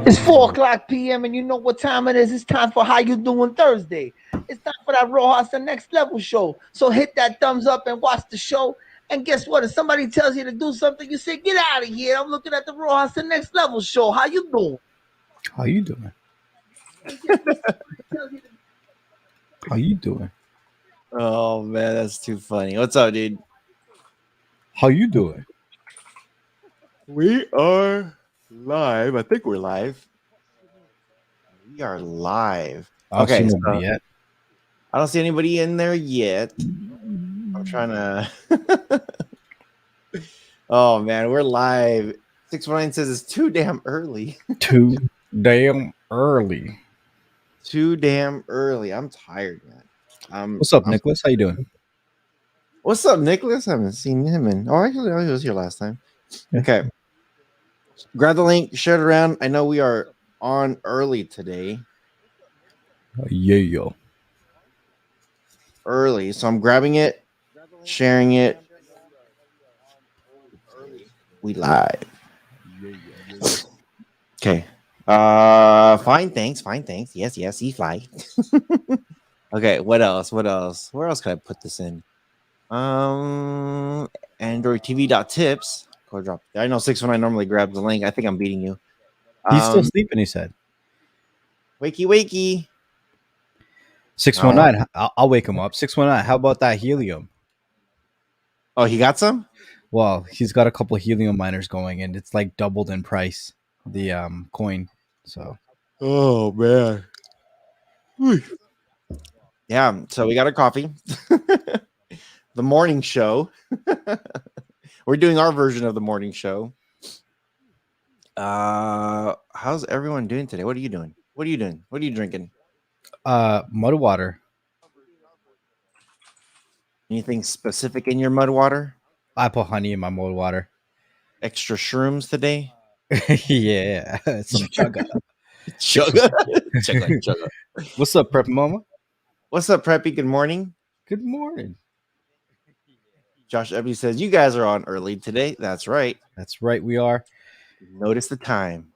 It's 4 o'clock p.m. and you know what time it is. It's time for How You Doing Thursday. It's time for that Rohas the Next Level show. So hit that thumbs up and watch the show. And guess what? If somebody tells you to do something, you say, "Get out of here! I'm looking at the Rohas the Next Level show. How you doing?" How you doing? How you doing? Oh man, that's too funny. What's up, dude? How you doing? We are live. I think we're live. We are live. I don't see Okay, nobody yet. I don't see anybody in there yet. I'm trying to. Oh man, we're live. 619 says it's too damn early. Too damn early. Too damn early. I'm tired, man. What's up, Nicholas? How you doing? What's up, Nicholas? I haven't seen him in. Oh, actually, he was here last time. Yeah. Okay. Grab the link, share it around. I know we are on early today. Yeah. Early. So I'm grabbing it, sharing it. We live. Okay. Fine, thanks. Yes, E-Fly. Okay, what else? Where else can I put this in? Android TV.tips. Go drop. I know 619 normally grabs the link. I think I'm beating you. He's still sleeping, he said. Wakey. 619. I'll wake him up. 619. How about that helium? Oh, he got some? Well, he's got a couple of helium miners going, and it's like doubled in price, the coin. So. Oh man. Yeah. So we got our coffee. The morning show. We're doing our version of the morning show. How's everyone doing today? What are you doing? What are you drinking? Mud water. Anything specific in your mud water? I put honey in my mud water. Extra shrooms today? Yeah. Some chugga. Chugga. What's up, Prep Mama? What's up, Preppy? Good morning. Good morning. Josh Ebby says, you guys are on early today. That's right. That's right, we are. Notice the time.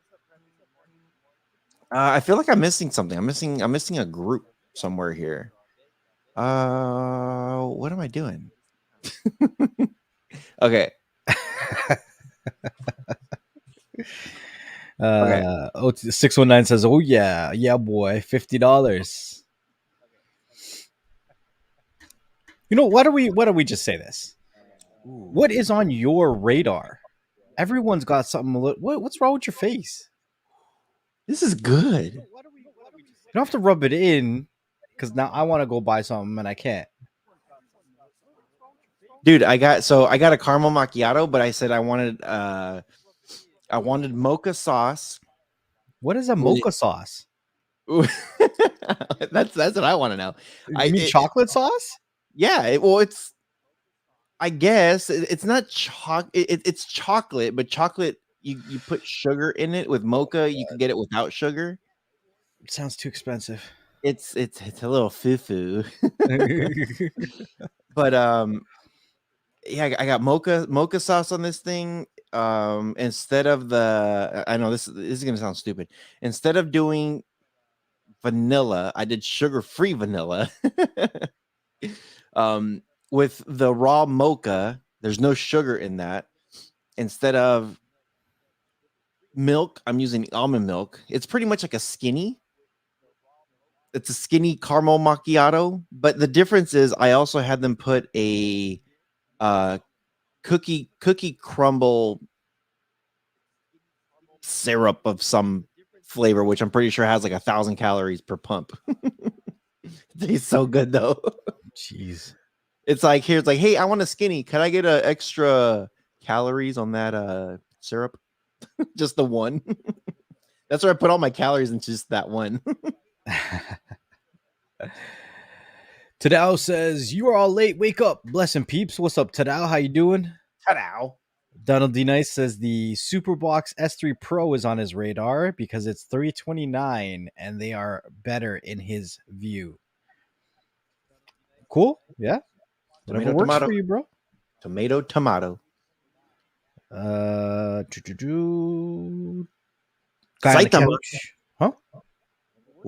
I feel like I'm missing something. I'm missing a group somewhere here. What am I doing? Okay. Okay. 619 says, "Oh yeah, boy, $50." You know, why don't we just say this? What is on your radar? Everyone's got something. What's wrong with your face? This is good. You don't have to rub it in, because now I want to go buy something and I can't. Dude, I got a caramel macchiato, but I said I wanted mocha sauce. What is a mocha sauce? That's what I want to know. You mean chocolate sauce? Yeah, it's. I guess it's not it's chocolate, but chocolate you put sugar in it. With mocha, you can get it without sugar. It sounds too expensive. It's a little foo-foo. But yeah, I got mocha sauce on this thing. Instead of the, I know this is gonna sound stupid. Instead of doing vanilla, I did sugar-free vanilla. With the raw mocha, there's no sugar in that. Instead of milk, I'm using almond milk. It's pretty much like a skinny. It's a skinny caramel macchiato, but the difference is I also had them put a cookie crumble syrup of some flavor, which I'm pretty sure has like 1,000 calories per pump. It tastes so good though. Jeez. It's like, hey, I want a skinny. Can I get an extra calories on that syrup? Just the one. That's where I put all my calories in, just that one. Tadao says, "You are all late. Wake up. Blessing peeps. What's up, Tadao? How you doing?" Tadao. Donald D. Nice says the Superbox S3 Pro is on his radar because it's $329 and they are better in his view. Cool. Yeah. Whatever works for you, bro. Tomato. Guy on the Saitama. couch. Huh?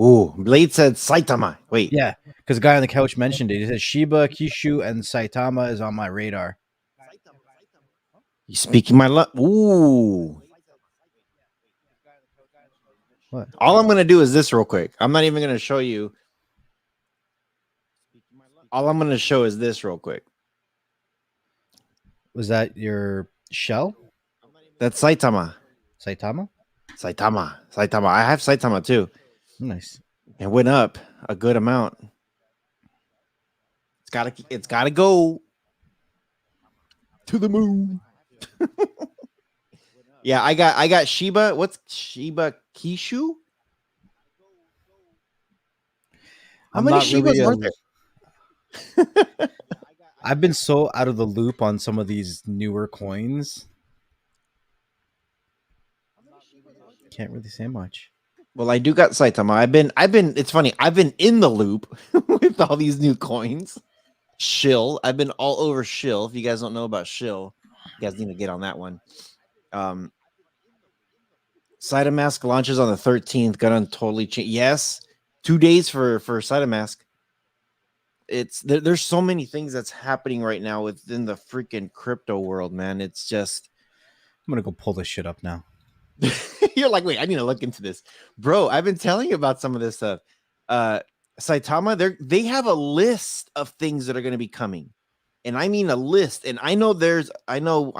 Ooh, Blade said Saitama. Wait. Yeah, because the guy on the couch mentioned it. He said Shiba, Kishu, and Saitama is on my radar. You speaking my love? Ooh. What All I'm gonna do is this real quick. I'm not even gonna show you. All I'm gonna show is this real quick. was that? Your shell, That's Saitama. Saitama? Saitama. I have Saitama too. Nice. It went up a good amount. It's gotta go to the moon. Yeah, I got Shiba. What's Shiba Kishu? How I'm many not really. Shibas are there? I've been so out of the loop on some of these newer coins. Can't really say much. Well, I do got Saitama. I've been. It's funny. I've been in the loop with all these new coins. Shill. I've been all over Shill. If you guys don't know about Shill, you guys need to get on that one. Cytomask launches on the 13th. Gonna totally change. Yes, 2 days for Cytomask. There's so many things that's happening right now within the freaking crypto world, man. It's just I'm gonna go pull this shit up now. you're like, wait, I need to look into this, bro. I've been telling you about some of this stuff. Saitama, they have a list of things that are going to be coming, and I mean a list. And I know I know.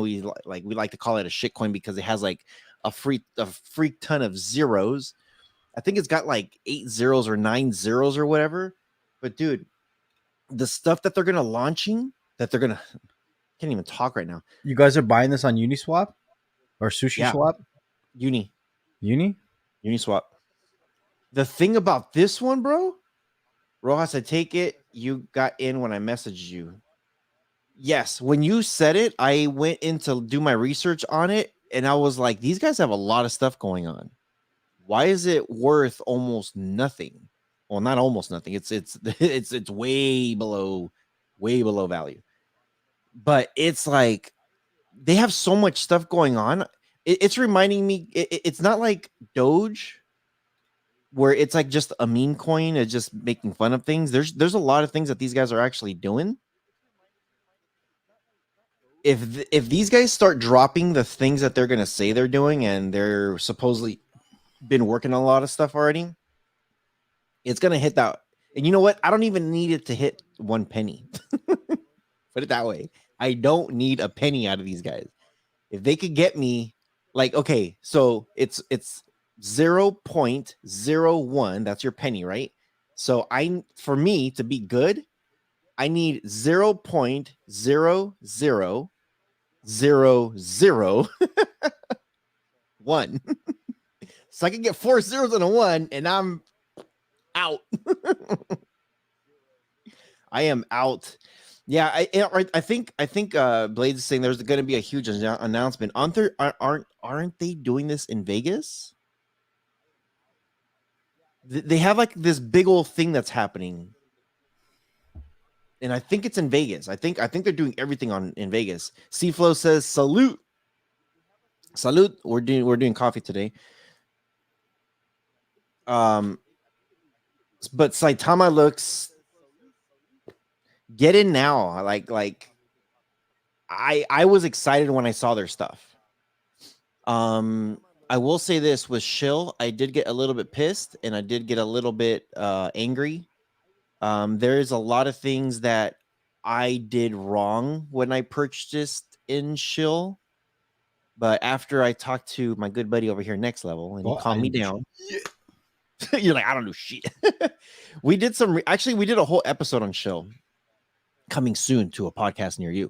We like to call it a shitcoin because it has like a freak ton of zeros. I think it's got like 8 zeros or 9 zeros or whatever. But dude, the stuff that they're gonna launching, can't even talk right now. You guys are buying this on Uniswap or Sushi Yeah. Swap? Uni Uniswap. The thing about this one, bro, Rojas, I take it you got in when I messaged you. Yes, when you said it, I went in to do my research on it, and I was like, these guys have a lot of stuff going on. Why is it worth almost nothing? Well, not almost nothing. It's way below value. But it's like they have so much stuff going on. It's reminding me. It's not like Doge, where it's like just a meme coin. It's just making fun of things. There's a lot of things that these guys are actually doing. If these guys start dropping the things that they're gonna say they're doing, and they're supposedly been working on a lot of stuff already, it's gonna hit that. And you know what? I don't even need it to hit 1 penny. Put it that way. I don't need a penny out of these guys. If they could get me, like, okay, so it's 0.01. That's your penny, right? So for me to be good, I need 0.00001. So I can get 4 zeros and a 1, and I'm out. I am out. Yeah, I think Blaze is saying there's going to be a huge announcement. Aren't they doing this in Vegas? They have like this big old thing that's happening, and I think it's in Vegas. I think they're doing everything in Vegas. C-Flow says salute. We're doing coffee today. But Saitama looks. Get in now. Like I was excited when I saw their stuff. I will say this with Shill, I did get a little bit pissed and I did get a little bit angry. There's a lot of things that I did wrong when I purchased in Shill. But after I talked to my good buddy over here, Next Level, and he calmed me down. You're like, I don't know shit. We did we did a whole episode on Shill. Coming soon to a podcast near you.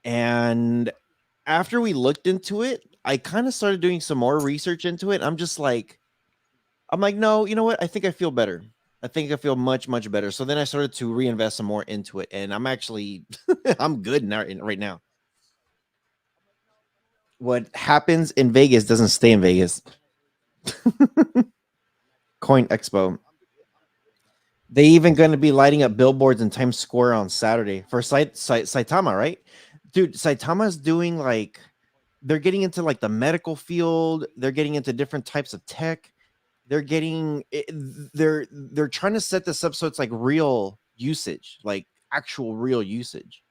And after we looked into it, I kind of started doing some more research into it. I'm like, no, you know what? I think I feel better. I think I feel much, much better. So then I started to reinvest some more into it. And I'm actually, I'm good now, right now. What happens in Vegas doesn't stay in Vegas. Coin Expo. They even going to be lighting up billboards in Times Square on Saturday for Saitama, right? Dude, Saitama's doing like they're getting into like the medical field. They're getting into different types of tech. They're trying to set this up so it's like real usage, like actual real usage.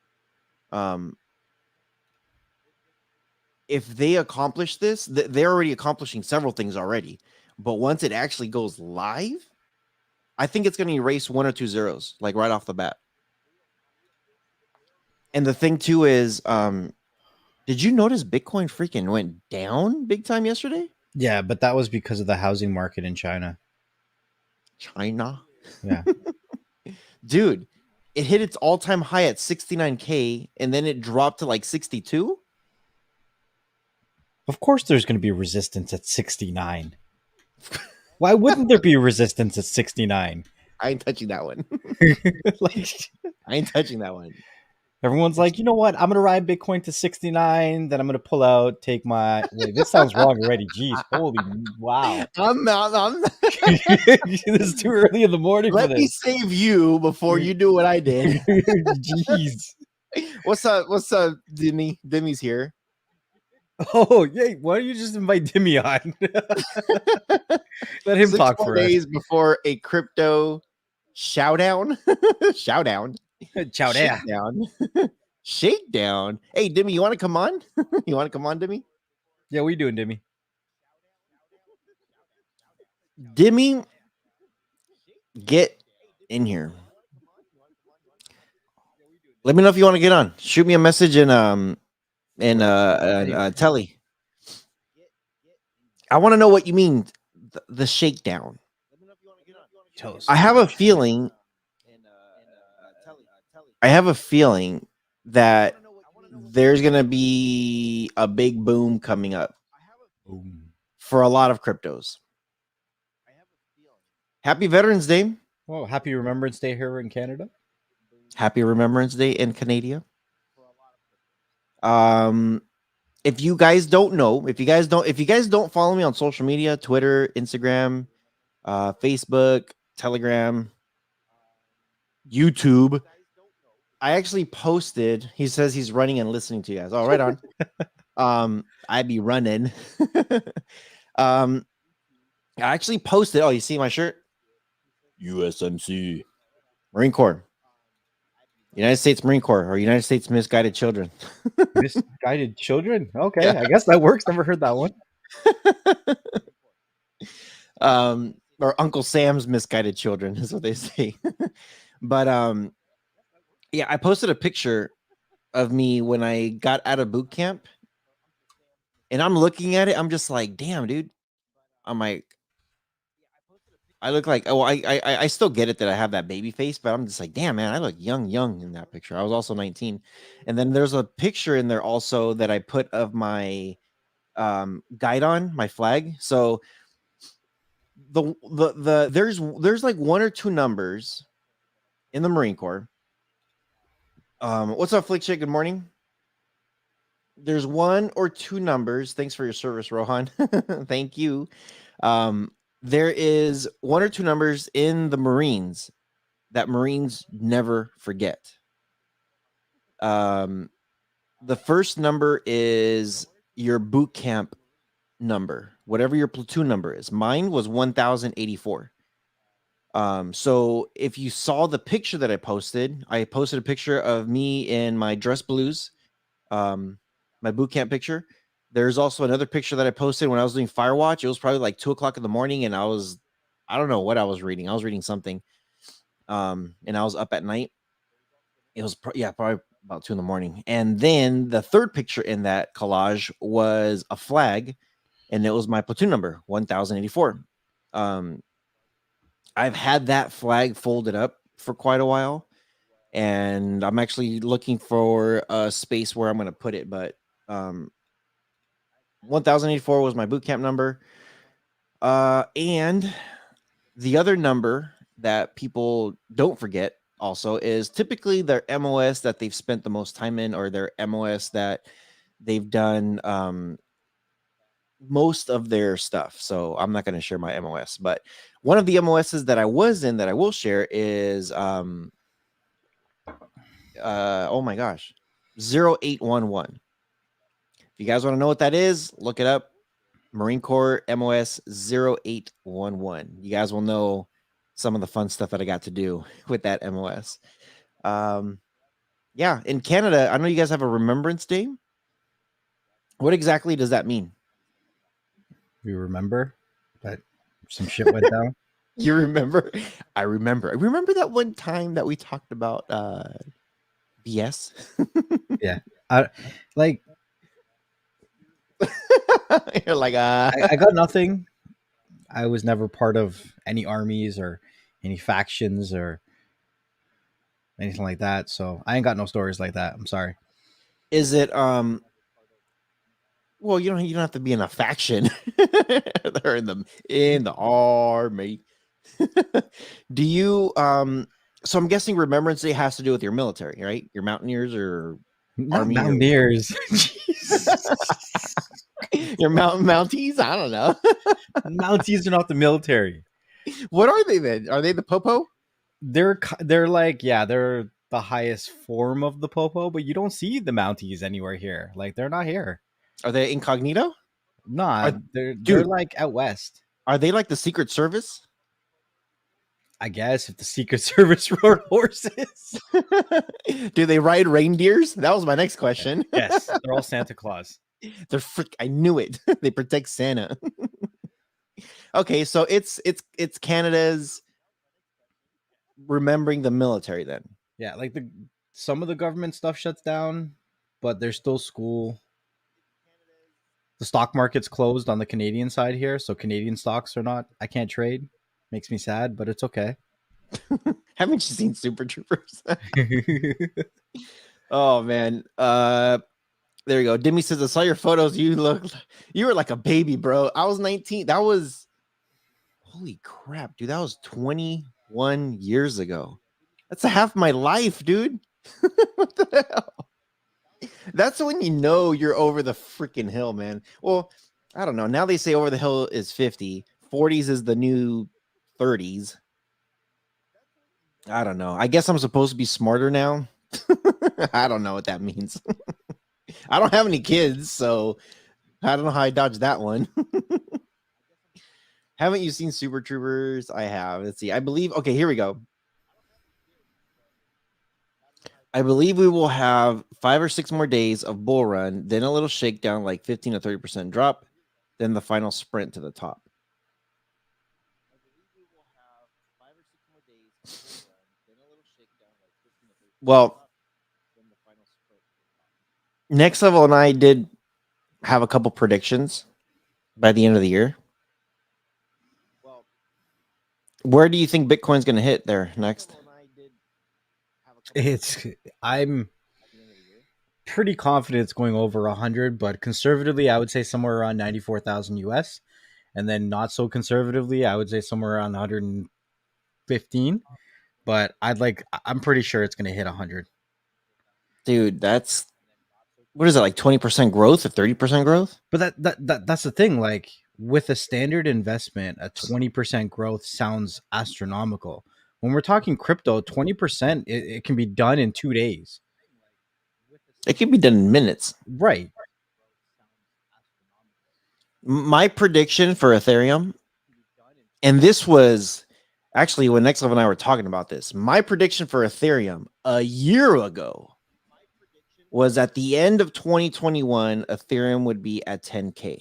If they accomplish this, they're already accomplishing several things already. But once it actually goes live, I think it's going to erase 1 or 2 zeros, like right off the bat. And the thing too is, did you notice Bitcoin freaking went down big time yesterday? Yeah, but that was because of the housing market in China. China? Yeah. Dude, it hit its all-time high at 69K and then it dropped to like 62. Of course there's going to be resistance at 69. Why wouldn't there be resistance at 69? I ain't touching that one. Like, I ain't touching that one. everyone's like, you know what? I'm going to ride Bitcoin to 69. Then I'm going to pull out, take my. Wait, this sounds wrong already. Jeez. Holy wow. I'm not. This is too early in the morning Let for me this. save you before you do what I did. Jeez. What's up? What's up, Demi? Demi's here. Oh, yay. Why don't you just invite Timmy on? Let him 6 talk more for days before a crypto showdown. Showdown. Ciao there. Shakedown. Shakedown. Hey, Demi, you want to come on? You want to come on, Demi? Yeah, what are you doing, Timmy? Demi, get in here. Let me know if you want to get on. Shoot me a message in Telly. I want to know what you mean the shakedown. Toast. I have a feeling that there's going to be a big boom coming up for a lot of cryptos. Happy Veterans Day. Well, happy Remembrance Day here in Canada. Happy Remembrance Day in Canada. If you guys don't know, if you guys don't follow me on social media, Twitter, Instagram, Facebook, Telegram, YouTube, I actually posted. He says he's running and listening to you guys. Oh, right on. I be running. I actually posted. Oh, you see my shirt? USMC, Marine Corps, United States Marine Corps, or United States Misguided Children. Misguided children? Okay, yeah. I guess that works. Never heard that one. Or Uncle Sam's Misguided Children is what they say. But yeah, I posted a picture of me when I got out of boot camp, and I'm looking at it. I'm just like, damn, dude. I'm like, I look like, oh, I still get it that I have that baby face, but I'm just like, damn, man, I look young in that picture. I was also 19. And then there's a picture in there also that I put of my guidon, my flag. So there's like 1 or 2 numbers in the Marine Corps. What's up, Flick Chick? Good morning. There's 1 or 2 numbers. Thanks for your service, Rohan. Thank you. There is 1 or 2 numbers in the Marines that Marines never forget. The first number is your boot camp number, whatever your platoon number is. Mine was 1084. So if you saw the picture that I posted a picture of me in my dress blues, my boot camp picture. There's also another picture that I posted when I was doing Firewatch. It was probably like 2:00 in the morning, and I don't know what I was reading. I was reading something, and I was up at night. It was probably about 2 in the morning. And then the third picture in that collage was a flag, and it was my platoon number, 1084. I've had that flag folded up for quite a while, and I'm actually looking for a space where I'm going to put it, but 1084 was my boot camp number. And the other number that people don't forget also is typically their MOS that they've spent the most time in, or their MOS that they've done most of their stuff. So I'm not going to share my MOS, but one of the MOSs that I was in that I will share is oh my gosh, 0811. If you guys want to know what that is, look it up. Marine Corps MOS 0811. You guys will know some of the fun stuff that I got to do with that MOS. Yeah, in Canada, I know you guys have a Remembrance Day. What exactly does that mean? You remember that some shit went down? You remember? I remember. I remember that one time that we talked about BS. Yeah. I like You're like, I got nothing. I was never part of any armies or any factions or anything like that. So I ain't got no stories like that. I'm sorry. is it well, you don't have to be in a faction. They're in the army. Do you so I'm guessing Remembrance Day has to do with your military, right? Your mountaineers or Not army or mountaineers. your mounties? I don't know. Mounties are not the military. What are they then? Are they the popo? They're like, yeah, they're the highest form of the popo, but you don't see the Mounties anywhere here. Like they're not here. Are they incognito? Nah, Are- they're dude. like out west. Are they like the Secret Service? I guess if the Secret Service rode horses. Do they ride reindeers? That was my next question. Yes, they're all Santa Claus. They're I knew it. They protect Santa. Okay, so it's Canada's remembering the military then. Yeah, like some of the government stuff shuts down, but there's still school. The stock market's closed on the Canadian side here, so Canadian stocks are not. I can't trade. Makes me sad, but it's okay. Haven't you seen Super Troopers? Oh man. There you go. Dimmy says, I saw your photos. You were like a baby, bro. I was 19. That was holy crap, dude. That was 21 years ago. That's half my life, dude. What the hell? That's when you know you're over the freaking hill, man. Well, I don't know. Now they say over the hill is 50. 40s is the new 30s. I don't know. I guess I'm supposed to be smarter now. I don't know what that means. I don't have any kids, so I don't know how I dodged that one. Haven't you seen Super Troopers? I have. Let's see. I believe. Okay, here we go. I believe we will have 5 or 6 more days of bull run, then a little shakedown, like 15 to 30% drop, then the final sprint to the top. Well, Next Level and I did have a couple predictions by the end of the year. Where do you think Bitcoin's going to hit there next? I'm pretty confident it's going over 100, but conservatively, I would say somewhere around 94,000 US, and then not so conservatively, I would say somewhere around 115. But I'm pretty sure it's going to hit 100. Dude, that's what is it, like 20% growth or 30% growth? But that's the thing. Like with a standard investment, a 20% growth sounds astronomical. When we're talking crypto, 20% it can be done in 2 days. It can be done in minutes. Right. My prediction for Ethereum, and this was actually when Next Level and I were talking about this, my prediction for Ethereum a year ago was at the end of 2021, Ethereum would be at 10K.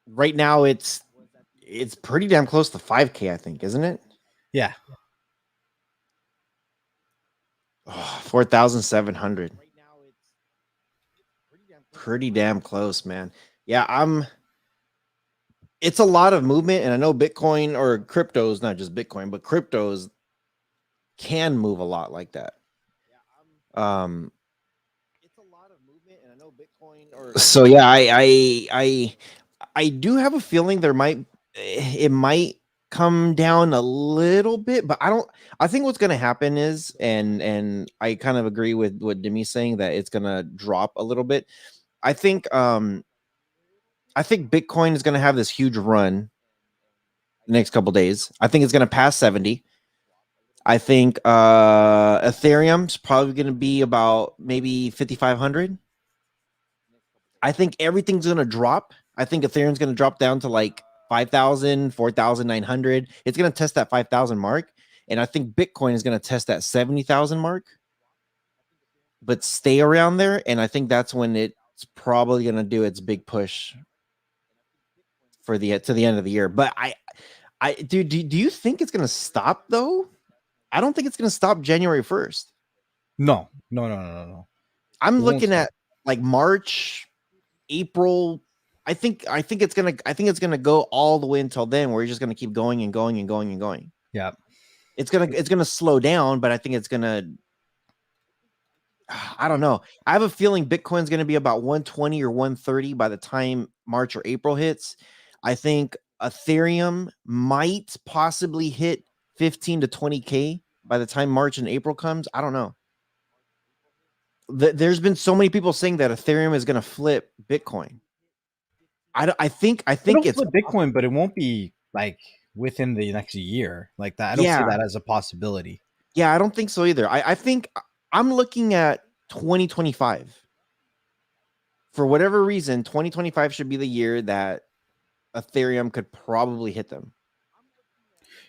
Right now, it's pretty damn close to 5K, I think, isn't it? Yeah. Oh, 4,700. Pretty damn close, man. Yeah, it's a lot of movement, and I know Bitcoin or cryptos, not just Bitcoin, but cryptos can move a lot like that. It's a lot of movement, and I know Bitcoin or so yeah, I do have a feeling it might come down a little bit, but I think what's going to happen is, and I kind of agree with what Demi's saying, that it's going to drop a little bit. I think Bitcoin is going to have this huge run the next couple days. I think it's going to pass 70. I think Ethereum's probably going to be about maybe 5,500. I think everything's going to drop. I think Ethereum's going to drop down to like 5,000, 4,900. It's going to test that 5,000 mark. And I think Bitcoin is going to test that 70,000 mark, but stay around there. And I think that's when it's probably going to do its big push for the to the end of the year. But do you think it's going to stop though? I don't think it's going to stop January 1st. No. I'm looking at like March, April. I think it's gonna go all the way until then, where you're just gonna keep going and going and going and going. Yeah, it's gonna slow down, but I think it's gonna. I don't know. I have a feeling Bitcoin's gonna be about 120 or 130 by the time March or April hits. I think Ethereum might possibly hit 15 to 20K by the time March and April comes. I don't know. There's been so many people saying that Ethereum is going to flip Bitcoin. I think it's flip Bitcoin, but it won't be like within the next year like that. I don't see that as a possibility. Yeah, I don't think so either. I think I'm looking at 2025. For whatever reason, 2025 should be the year that Ethereum could probably hit them.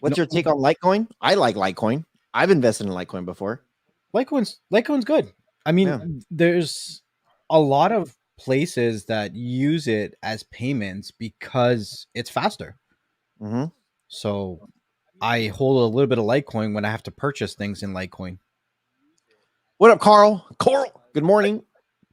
What's your take on Litecoin? I like Litecoin. I've invested in Litecoin before. Litecoin's good. I mean, there's a lot of places that use it as payments because it's faster. Mm-hmm. So I hold a little bit of Litecoin when I have to purchase things in Litecoin. What up, Carl? Carl, good morning.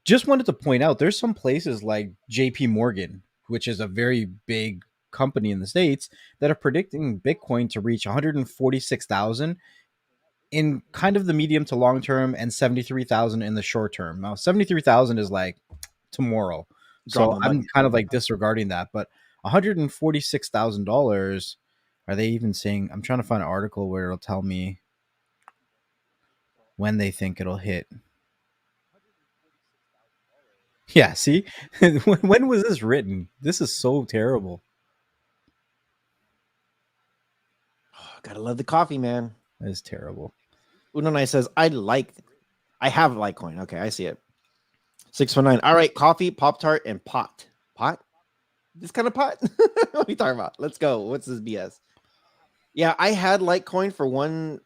Just wanted to point out there's some places like JP Morgan, which is a very big company in the States, that are predicting Bitcoin to reach 146,000 in kind of the medium to long term and 73,000 in the short term. Now, 73,000 is like tomorrow. So I'm kind of like disregarding that, but $146,000, are they even saying? I'm trying to find an article where it'll tell me when they think it'll hit. Yeah, see? When was this written? This is so terrible. Oh, gotta love the coffee, man. That is terrible. Unonai says, I have Litecoin. Okay, I see it. 619. All right, coffee, Pop-Tart, and pot. Pot? This kind of pot? What are you talking about? Let's go. What's this BS? Yeah, I had Litecoin for one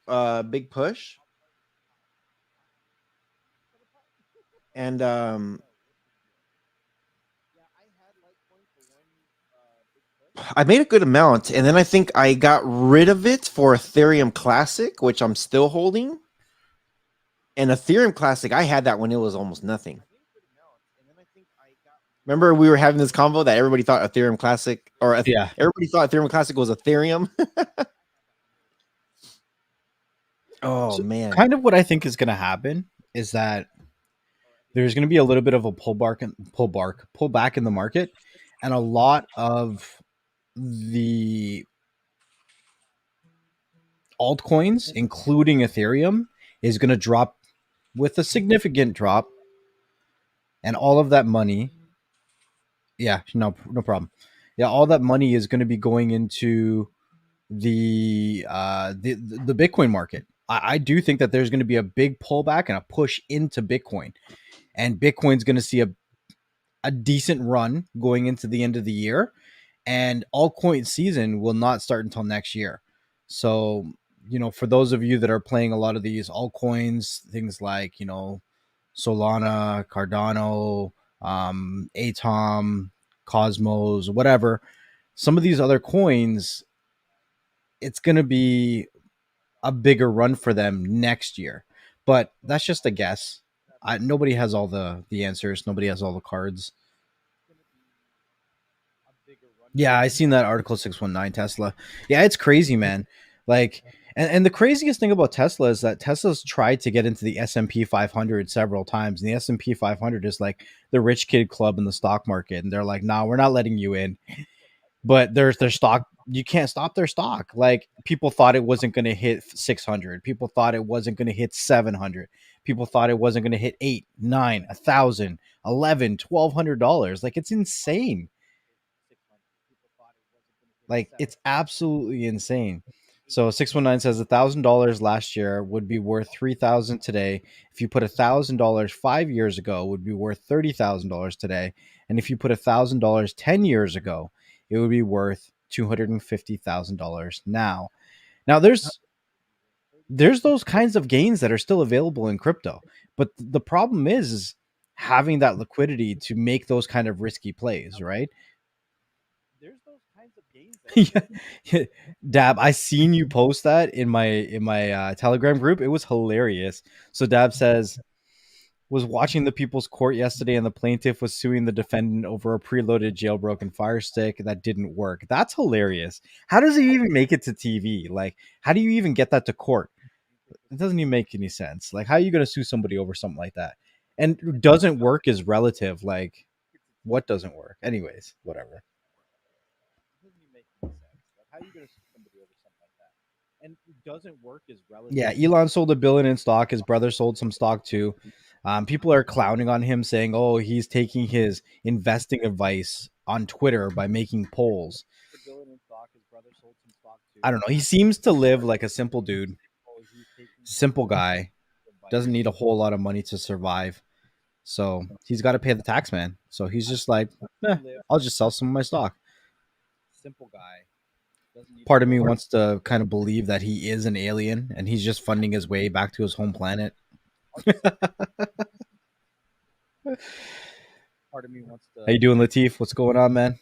big push. And I made a good amount, and then I think I got rid of it for Ethereum Classic, which I'm still holding. And Ethereum Classic, I had that when it was almost nothing. Remember we were having this convo that everybody thought Ethereum Classic, everybody thought Ethereum Classic was Ethereum. So man. Kind of what I think is going to happen is that there's going to be a little bit of a pullback in the market, and a lot of the altcoins, including Ethereum, is going to drop with a significant drop, and all of that money, no problem. Yeah, all that money is going to be going into the Bitcoin market. I do think that there's going to be a big pullback and a push into Bitcoin, and Bitcoin's going to see a decent run going into the end of the year, and altcoin season will not start until next year. So, for those of you that are playing a lot of these altcoins, things like, Solana, Cardano, Atom, Cosmos, whatever, some of these other coins, it's going to be a bigger run for them next year. But that's just a guess. Nobody has all the answers. Nobody has all the cards. Yeah, I seen that article 619 Tesla. Yeah, it's crazy, man. Like, and the craziest thing about Tesla is that Tesla's tried to get into the S&P 500 several times. And the S&P 500 is like the rich kid club in the stock market. And they're like, nah, we're not letting you in. But their stock, you can't stop their stock. Like, people thought it wasn't going to hit 600. People thought it wasn't going to hit 700. People thought it wasn't going to hit 8, 9, 1,000, 11, $1,200. Like, it's insane. Like, it's absolutely insane. So 619 says $1,000 last year would be worth 3,000 today. If you put $1,000 5 years ago, it would be worth $30,000 today. And if you put $1,000 10 years ago, it would be worth $250,000 now. Now there's those kinds of gains that are still available in crypto, but the problem is having that liquidity to make those kind of risky plays, right? There's those kinds of gains yeah. Dab, I seen you post that in my Telegram group. It was hilarious. So Dab says, was watching the people's court yesterday and the plaintiff was suing the defendant over a preloaded jailbroken fire stick that didn't work. That's hilarious. How does he even make it to TV? Like, how do you even get that to court? It doesn't even make any sense. Like, how are you going to sue somebody over something like that? And doesn't work is relative. Like, what doesn't work? Anyways, whatever. Doesn't even make any sense. Like, how are you going to sue somebody over something like that? And doesn't work is relative. Yeah, Elon sold $1 billion in stock. His brother sold some stock too. People are clowning on him, saying, "Oh, he's taking his investing advice on Twitter by making polls." I don't know. He seems to live like a simple dude, simple guy. Doesn't need a whole lot of money to survive. So he's got to pay the tax man. So he's just like, I'll just sell some of my stock. Simple guy. Part of me wants to kind of believe that he is an alien and he's just funding his way back to his home planet. Part of me wants to. How you doing, Latif? What's going on, man?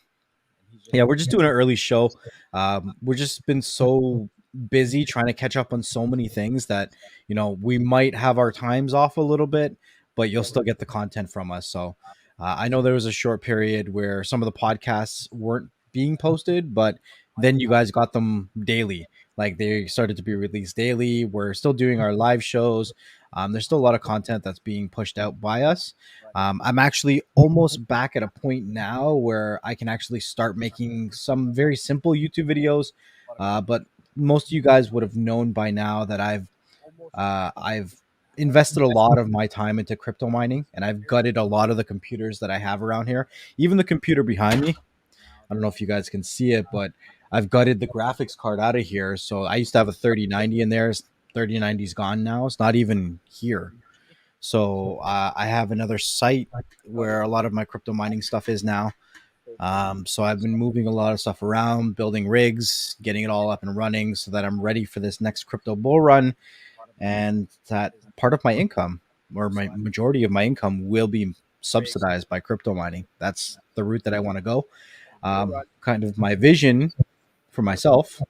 Yeah, we're just doing an early show. We're just been so busy trying to catch up on so many things that, we might have our times off a little bit, but you'll still get the content from us. So I know there was a short period where some of the podcasts weren't being posted, but then you guys got them daily. Like, they started to be released daily. We're still doing our live shows. There's still a lot of content that's being pushed out by us. I'm actually almost back at a point now where I can actually start making some very simple YouTube videos. But most of you guys would have known by now that I've invested a lot of my time into crypto mining, and I've gutted a lot of the computers that I have around here. Even the computer behind me, I don't know if you guys can see it, but I've gutted the graphics card out of here. So I used to have a 3090 in there. 3090's gone now. It's not even here. So I have another site where a lot of my crypto mining stuff is now. So I've been moving a lot of stuff around, building rigs, getting it all up and running so that I'm ready for this next crypto bull run. And that part of my income, or my majority of my income, will be subsidized by crypto mining. That's the route that I want to go. Kind of my vision for myself.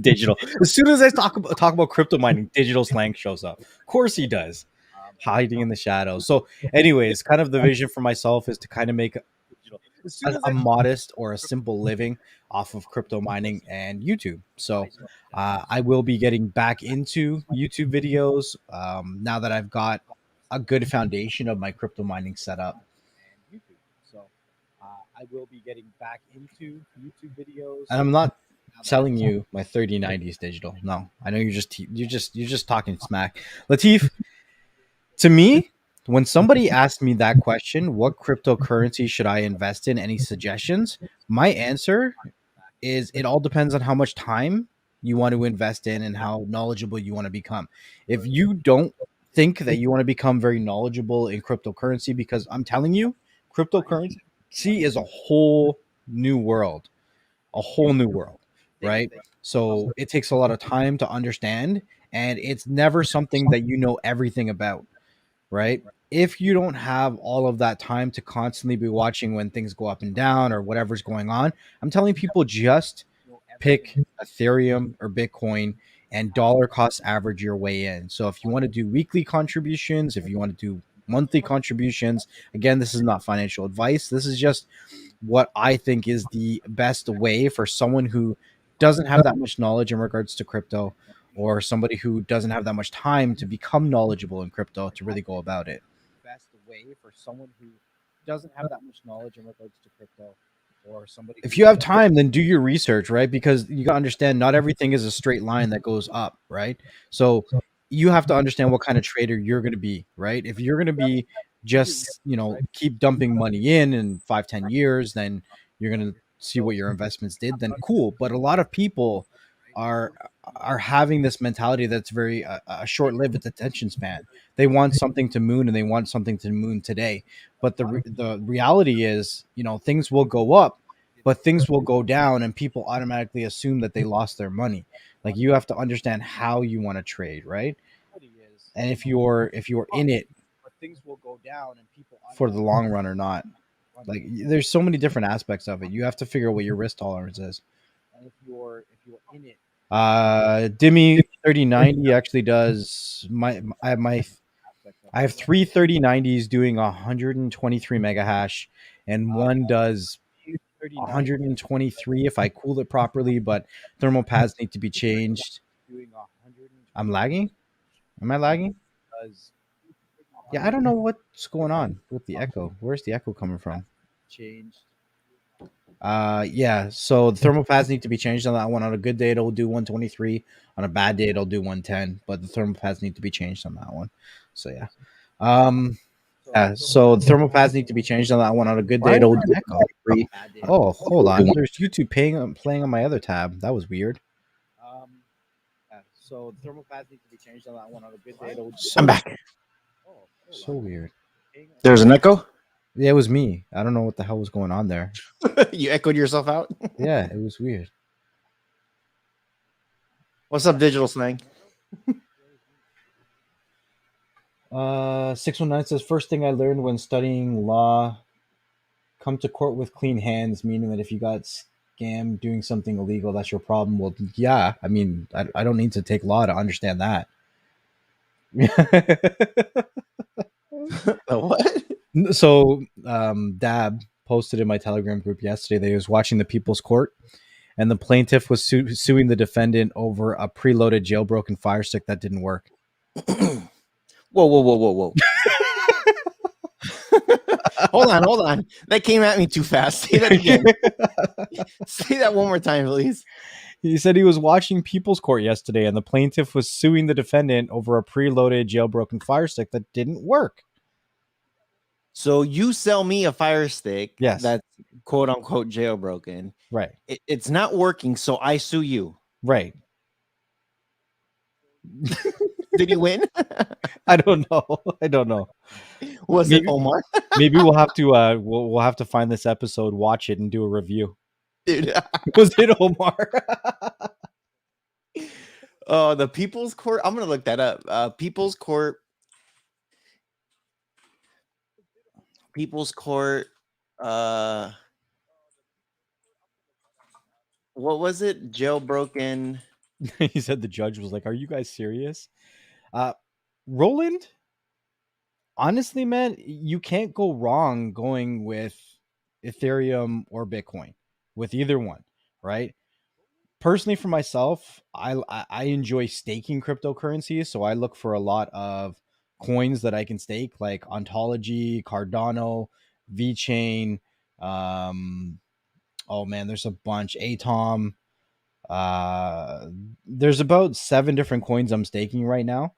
Digital. As soon as I talk about crypto mining, digital slang shows up. Of course he does. Hiding in the shadows. So, anyways, kind of the vision for myself is to kind of make a modest or a simple living off of crypto mining and YouTube. So I will be getting back into YouTube videos now that I've got a good foundation of my crypto mining setup. So I will be getting back into YouTube videos. And I'm not selling you my 3090s digital. No, I know you're just talking smack. Latif, to me, when somebody asks me that question, what cryptocurrency should I invest in? Any suggestions? My answer is it all depends on how much time you want to invest in and how knowledgeable you want to become. If you don't think that you want to become very knowledgeable in cryptocurrency, because I'm telling you, cryptocurrency is a whole new world, right? So it takes a lot of time to understand, and it's never something that you know everything about, right? If you don't have all of that time to constantly be watching when things go up and down or whatever's going on, I'm telling people just pick Ethereum or Bitcoin and dollar cost average your way in. So if you want to do weekly contributions, if you want to do monthly contributions, again, this is not financial advice. This is just what I think is the best way for someone who doesn't have that much knowledge in regards to crypto, or somebody who doesn't have that much time to become knowledgeable in crypto to really go about it. Best way for someone who doesn't have that much knowledge in regards to crypto, or somebody. If you have time, then do your research, right? Because you got to understand, not everything is a straight line that goes up, right? So you have to understand what kind of trader you're going to be, right? If you're going to be just, keep dumping money in 5-10 years, then you're going to see what your investments did, then cool. But a lot of people are having this mentality that's very short-lived attention span. They want something to moon, and they want something to moon today. But the reality is, things will go up, but things will go down, and people automatically assume that they lost their money. Like, you have to understand how you want to trade, right? And if you're in it for the long run or not. Like, there's so many different aspects of it. You have to figure out what your risk tolerance is. Dimmy 3090 actually does I have three 3090s doing 123 mega hash, and one does 123 if I cool it properly, but thermal pads need to be changed. I'm lagging? Am I lagging? Yeah, I don't know what's going on with the echo. Where's the echo coming from? Yeah, so the thermal pads need to be changed on that one. On a good day, it'll do 123. On a bad day, it'll do 110. But the thermal pads need to be changed on that one. So yeah, so the thermal pads need to be changed on that one. On a good day, it'll do echo. Oh, hold on. There's YouTube playing on my other tab. That was weird. So the thermal pads need to be changed on that one. On a good day, it'll. I'm back. So weird. There's an echo. Yeah, it was me. I don't know what the hell was going on there. You echoed yourself out. Yeah, it was weird. What's up, Digital Slang? 619 says, first thing I learned when studying law, come to court with clean hands, meaning that if you got scammed doing something illegal, that's your problem. Well, yeah, I mean, I don't need to take law to understand that. What? So Dab posted in my Telegram group yesterday that he was watching the People's Court, and the plaintiff was suing the defendant over a preloaded jailbroken Fire Stick that didn't work. Whoa. Hold on. That came at me too fast. Say that again. Say that one more time, please. He said he was watching People's Court yesterday, and the plaintiff was suing the defendant over a preloaded jailbroken Fire Stick that didn't work. So you sell me a Fire Stick, yes, that's quote unquote jailbroken. Right. It's not working, so I sue you. Right. Did he win? I don't know. Was it Omar? Maybe we'll have to we'll have to find this episode, watch it, and do a review. Dude. Was it Omar? Oh, the People's Court. I'm gonna look that up. People's Court. What was it? Jailbroken. He said the judge was like, "Are you guys serious?" Roland, honestly, man, you can't go wrong going with Ethereum or Bitcoin, with either one, right? Personally, for myself, I enjoy staking cryptocurrencies, so I look for a lot of coins that I can stake, like Ontology, Cardano, VeChain. Oh man, there's a bunch. Atom. There's about 7 different coins I'm staking right now.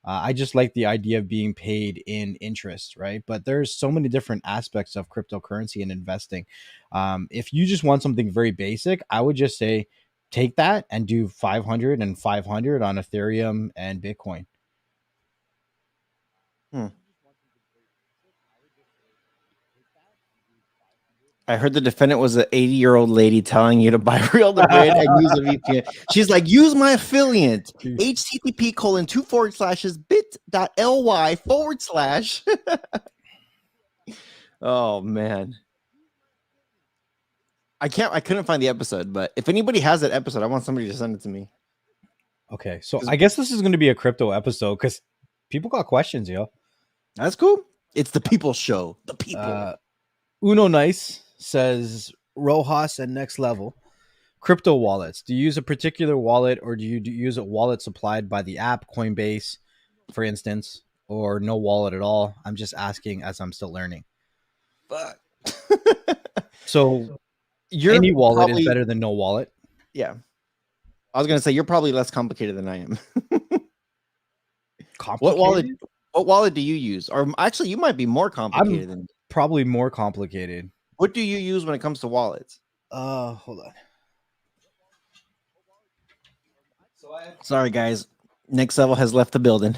I just like the idea of being paid in interest, right? But there's so many different aspects of cryptocurrency and investing. If you just want something very basic, I would just say take that and do 500 and 500 on Ethereum and Bitcoin. I heard the defendant was an 80-year-old lady telling you to buy Real the Grid and use a VPN. She's like, use my affiliate, http://bit.ly/. Oh man. I couldn't find the episode, but if anybody has that episode, I want somebody to send it to me. Okay, so I guess this is going to be a crypto episode because people got questions, yo. That's cool. It's the people's show. The people. Uno Nice says Rojas and Next Level crypto wallets. Do you use a particular wallet, or do you use a wallet supplied by the app, Coinbase, for instance, or no wallet at all? I'm just asking as I'm still learning. Fuck. So any wallet is better than no wallet. Yeah. I was going to say, you're probably less complicated than I am. Complicated? What wallet do you use? Or actually, you might be more complicated than me. Probably more complicated. What do you use when it comes to wallets? Hold on. Sorry, guys. Next level has left the building.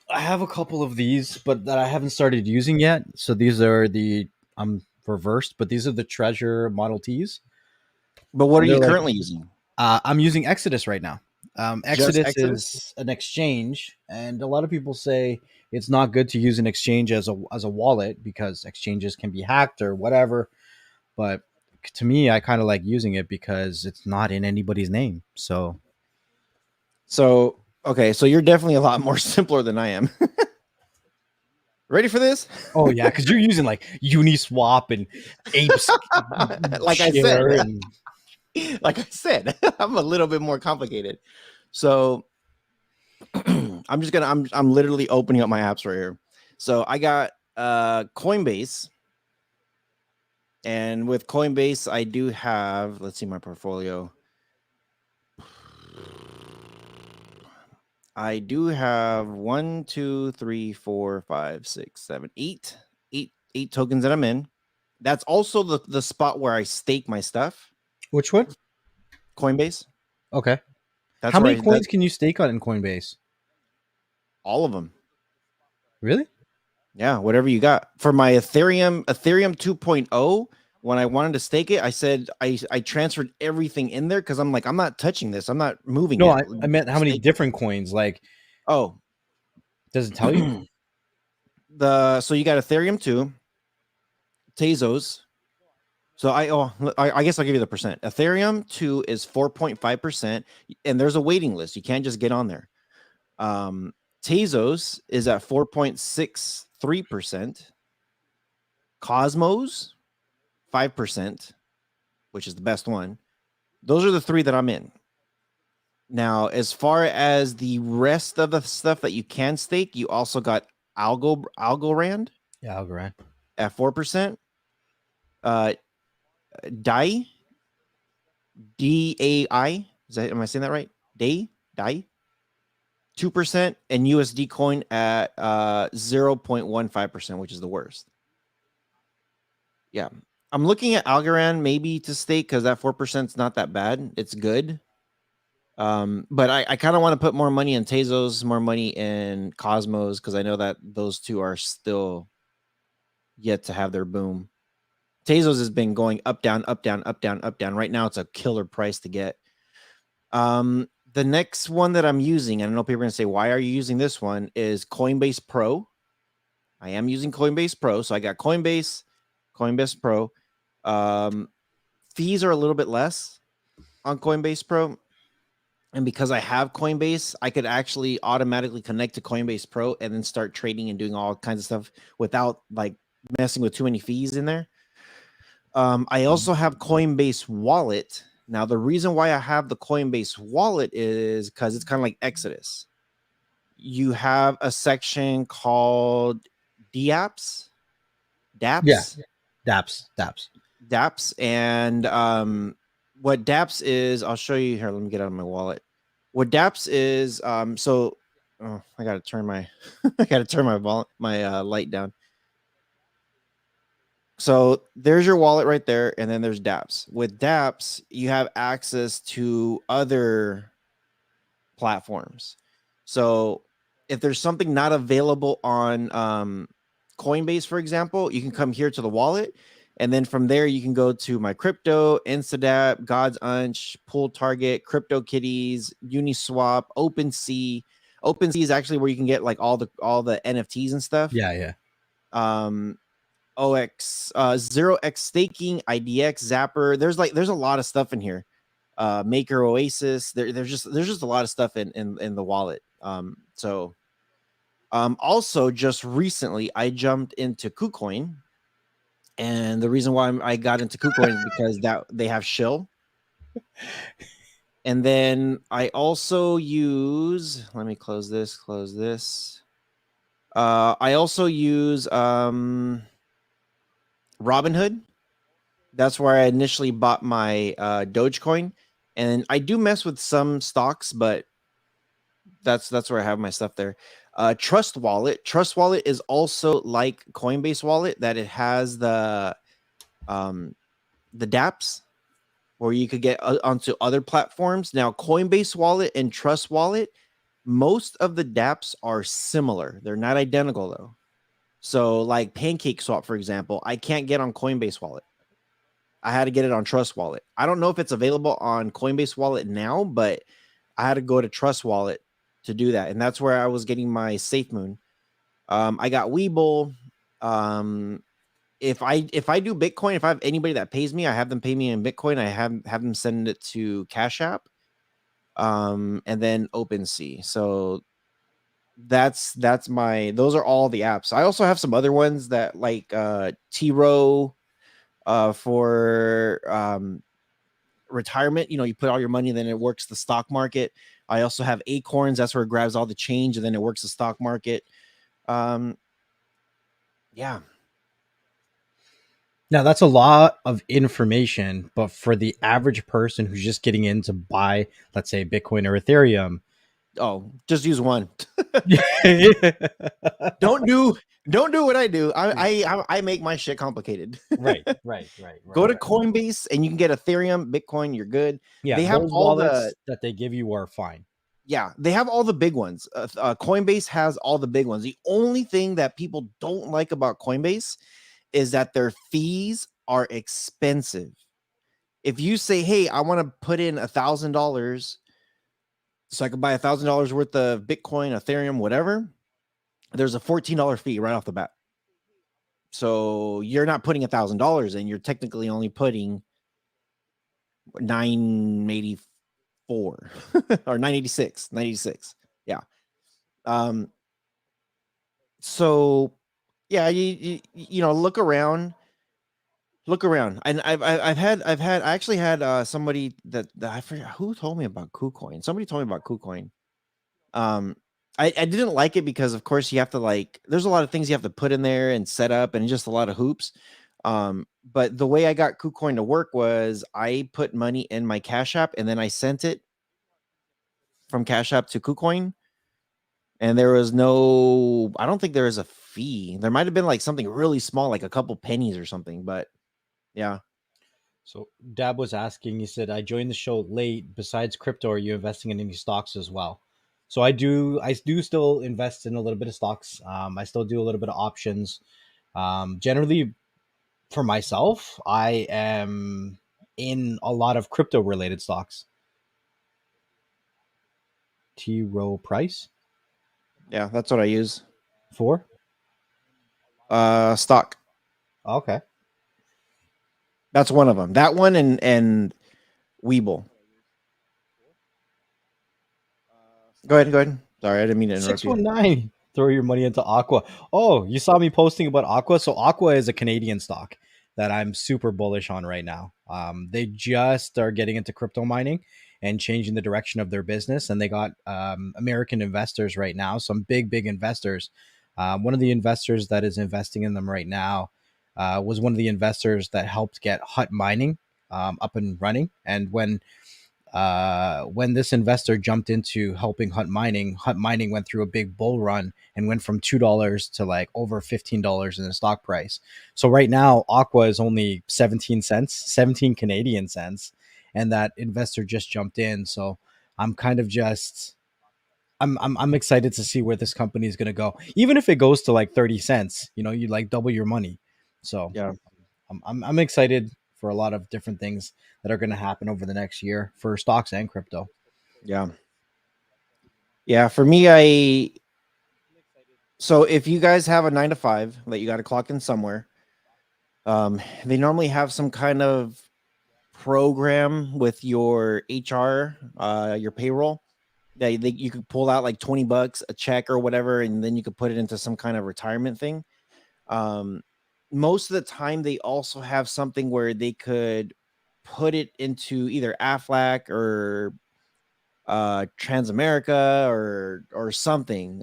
I have a couple of these, but that I haven't started using yet. So these are I'm reversed, but these are the Treasure Model Ts. But what are They're you like, currently using? I'm using Exodus right now. Just Exodus Exodus? is an exchange, and a lot of people say it's not good to use an exchange as a wallet because exchanges can be hacked or whatever. But to me, I kind of like using it because it's not in anybody's name. So Okay, so you're definitely a lot more simpler than I am. Ready for this? oh yeah, because you're using like Uniswap and Apes Like I share said, and I'm a little bit more complicated. So I'm literally opening up my apps right here. So I got Coinbase. And with Coinbase, I do have, let's see my portfolio. I do have 1, 2, 3, 4, 5, 6, 7, 8, 8 tokens that I'm in. That's also the spot where I stake my stuff. which one? Coinbase. Okay. That's How where many coins can you stake on in Coinbase? all of them. Really? Yeah, whatever you got. For my Ethereum 2.0, when I wanted to stake it, I said I transferred everything in there because I'm like, I'm not touching this. I'm not moving No, it. I meant how many different coins. Like, Oh, does it tell you? so you got Ethereum 2, Tezos. So I guess I'll give you the percent. Ethereum 2 is 4.5%, and there's a waiting list. You can't just get on there. Tezos is at 4.63%. Cosmos 5%, which is the best one. Those are the three that I'm in. Now, as far as the rest of the stuff that you can stake, you also got Algorand. Yeah, Algorand at 4%. DAI, DAI. Am I saying that right? DAI, 2%, and USD coin at 0.15%, which is the worst. Yeah. I'm looking at Algorand maybe to stake because that 4% is not that bad. It's good. But I kind of want to put more money in Tezos, more money in Cosmos, because I know that those two are still yet to have their boom. Tezos has been going up, down, up, down, up, down, up, down. Right now, it's a killer price to get. The next one that I'm using, and I know people are going to say, why are you using this one, is Coinbase Pro. I am using Coinbase Pro. So I got Coinbase Pro. Fees are a little bit less on Coinbase Pro. And because I have Coinbase, I could actually automatically connect to Coinbase Pro and then start trading and doing all kinds of stuff without like messing with too many fees in there. I also have Coinbase Wallet. Now, the reason why I have the Coinbase Wallet is because it's kind of like Exodus. You have a section called DApps. Yeah. DApps. And what DApps is, I'll show you here. Let me get out of my wallet. What DApps is, I gotta turn my my light down. So there's your wallet right there, and then there's DApps. With DApps, you have access to other platforms. So if there's something not available on Coinbase, for example, you can come here to the wallet, and then from there you can go to My Crypto, Instadap, God's Unch, Pool Target, CryptoKitties, Uniswap, OpenSea. OpenSea is actually where you can get like all the NFTs and stuff. Yeah. OX, 0x staking, IDX, Zapper. There's a lot of stuff in here. Maker Oasis. There's just a lot of stuff in the wallet. Also just recently I jumped into KuCoin, and the reason why I got into KuCoin is because that they have Shill. And then I also use, let me close this. I also use Robinhood. That's where I initially bought my Dogecoin, and I do mess with some stocks, but that's where I have my stuff there. Trust Wallet is also like Coinbase Wallet, that it has the the dApps, where you could get onto other platforms. Now, Coinbase Wallet and Trust Wallet, most of the dApps are similar. They're not identical though. So, like Pancake Swap, for example, I can't get on Coinbase Wallet. I had to get it on Trust Wallet. I don't know if it's available on Coinbase Wallet now, but I had to go to Trust Wallet to do that, and that's where I was getting my SafeMoon. I got Webull. If I do Bitcoin, if I have anybody that pays me, I have them pay me in Bitcoin. I have them send it to Cash App, and then OpenSea. So that's my, those are all the apps. I also have some other ones that like T-Row for retirement. You know, you put all your money, then it works the stock market. I also have Acorns. That's where it grabs all the change, and then it works the stock market. Yeah. Now that's a lot of information, but for the average person who's just getting in to buy, let's say Bitcoin or Ethereum, Oh, just use one. right, Don't do what I do. I make my shit complicated. right. Go to Coinbase and you can get Ethereum, Bitcoin. You're good. Yeah, They have those all wallets that they give you are fine. Yeah, they have all the big ones. Coinbase has all the big ones. The only thing that people don't like about Coinbase is that their fees are expensive. If you say, "Hey, I want to put in $1,000 so I can buy $1,000 worth of Bitcoin, Ethereum, whatever," there's a $14 fee right off the bat. So you're not putting $1,000 in. You're technically only putting 984 or 986. Yeah. So yeah, you know, look around, and I actually had somebody that I forget who told me about KuCoin. Somebody told me about KuCoin. I didn't like it because of course you have to, like, there's a lot of things you have to put in there and set up and just a lot of hoops. But the way I got KuCoin to work was I put money in my Cash App and then I sent it from Cash App to KuCoin, and there was no, I don't think there was a fee. There might have been like something really small, like a couple pennies or something, but yeah. So Dab was asking, he said, I joined the show late. Besides crypto, are you investing in any stocks as well? So I do still invest in a little bit of stocks. I still do a little bit of options. Generally for myself, I am in a lot of crypto related stocks. T Row Price Yeah, that's what I use. for. Stock. Okay. That's one of them. That one and Webull. Go ahead. Sorry, I didn't mean to interrupt you. 619. Throw your money into Aqua. Oh, you saw me posting about Aqua. So Aqua is a Canadian stock that I'm super bullish on right now. They just are getting into crypto mining and changing the direction of their business, and they got American investors right now. Some big investors. One of the investors that is investing in them right now was one of the investors that helped get Hut Mining up and running. And when this investor jumped into helping Hut Mining went through a big bull run and went from $2 to like over $15 in the stock price. So right now, Aqua is only 17 cents, 17 Canadian cents, and that investor just jumped in. So I'm kind of just I'm excited to see where this company is going to go. Even if it goes to like 30 cents, you know, you like double your money. So Yeah. I'm excited for a lot of different things that are going to happen over the next year for stocks and crypto. Yeah. Yeah. For me, so if you guys have a 9 to 5 that you got to clock in somewhere, they normally have some kind of program with your HR, your payroll, that you could pull out like $20, a check or whatever, and then you could put it into some kind of retirement thing. Most of the time, they also have something where they could put it into either Aflac or Transamerica or something.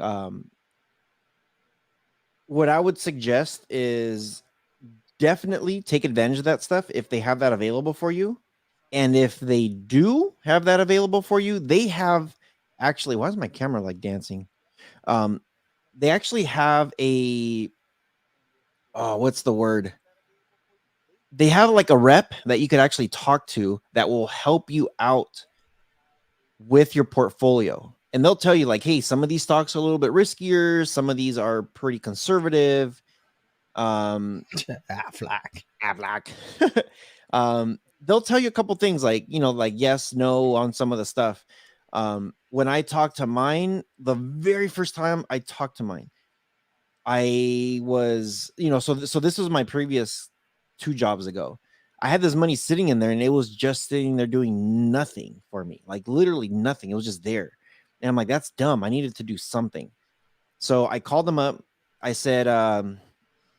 What I would suggest is definitely take advantage of that stuff if they have that available for you. And if they do have that available for you, they have actually, why is my camera like dancing? They actually have a, oh, what's the word? they have like a rep that you could actually talk to that will help you out with your portfolio. And they'll tell you like, hey, some of these stocks are a little bit riskier. Some of these are pretty conservative. Flack. They'll tell you a couple things like, like yes, no on some of the stuff. When I talked to mine, the very first time I talked to mine, I was, so this was my previous 2 jobs ago. I had this money sitting in there and it was just sitting there doing nothing for me, like literally nothing. It was just there. And I'm like, that's dumb. I needed to do something. So I called them up. I said, I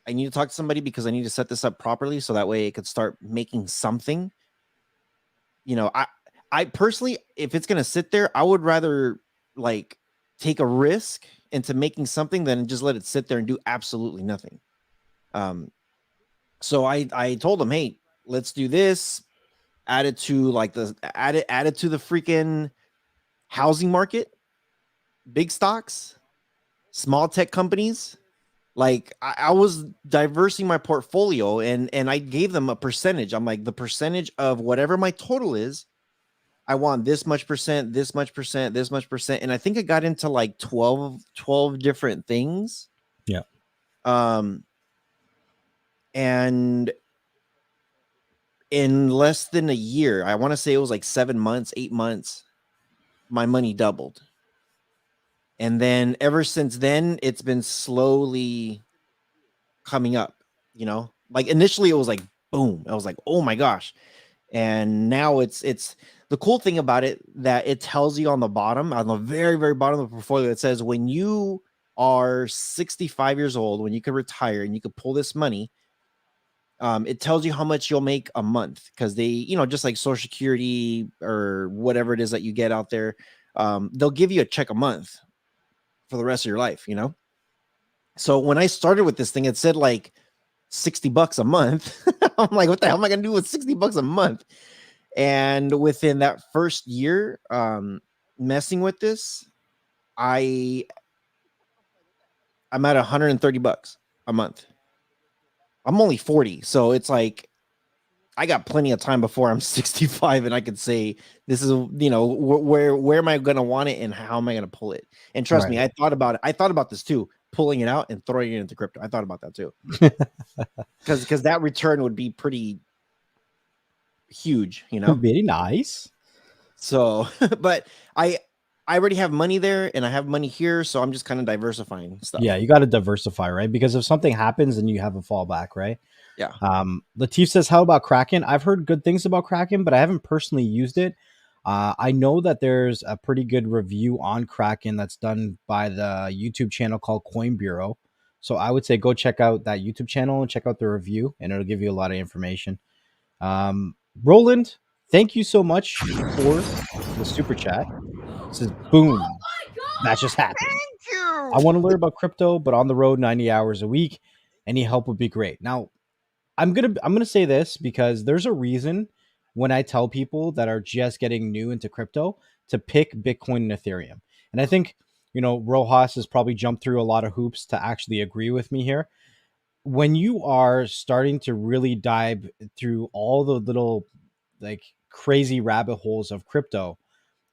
need to talk to somebody because I need to set this up properly so that way it could start making something. I personally, if it's going to sit there, I would rather like take a risk into making something than just let it sit there and do absolutely nothing. So I told them, hey, let's do this. Add it to like add it to the freaking housing market, big stocks, small tech companies. Like I was diversing my portfolio and I gave them a percentage. I'm like, the percentage of whatever my total is, I want this much percent, this much percent, this much percent. And I think I got into like 12 different things. Yeah. And in less than a year, I want to say it was like 7 months, 8 months, my money doubled. And then ever since then, it's been slowly coming up, like initially it was like, boom. I was like, oh my gosh. And now it's the cool thing about it that it tells you on the very, very bottom of the portfolio, it says when you are 65 years old, when you could retire and you could pull this money, it tells you how much you'll make a month because they, just like Social Security or whatever it is that you get out there, they'll give you a check a month for the rest of your life, So when I started with this thing, it said like $60 a month. I'm like, what the hell am I going to do with $60 a month? And within that first year, messing with this, I'm at $130 a month. I'm only 40. So it's like, I got plenty of time before I'm 65 and I could say, this is, where am I going to want it and how am I going to pull it? And trust me, I thought about it. I thought about this too, pulling it out and throwing it into crypto. I thought about that too. Because that return would be pretty huge, Very nice. So, but I already have money there and I have money here. So I'm just kind of diversifying stuff. Yeah, you got to diversify, right? Because if something happens, then you have a fallback, right? Yeah. Latif says, how about Kraken? I've heard good things about Kraken, but I haven't personally used it. I know that there's a pretty good review on Kraken that's done by the YouTube channel called Coin Bureau. So I would say go check out that YouTube channel and check out the review, and it'll give you a lot of information. Roland, thank you so much for the super chat. It says, boom, that just happened. Thank you. I want to learn about crypto, but on the road 90 hours a week. Any help would be great. Now, I'm gonna say this because there's a reason when I tell people that are just getting new into crypto to pick Bitcoin and Ethereum. And I think, Rojas has probably jumped through a lot of hoops to actually agree with me here. When you are starting to really dive through all the little like crazy rabbit holes of crypto,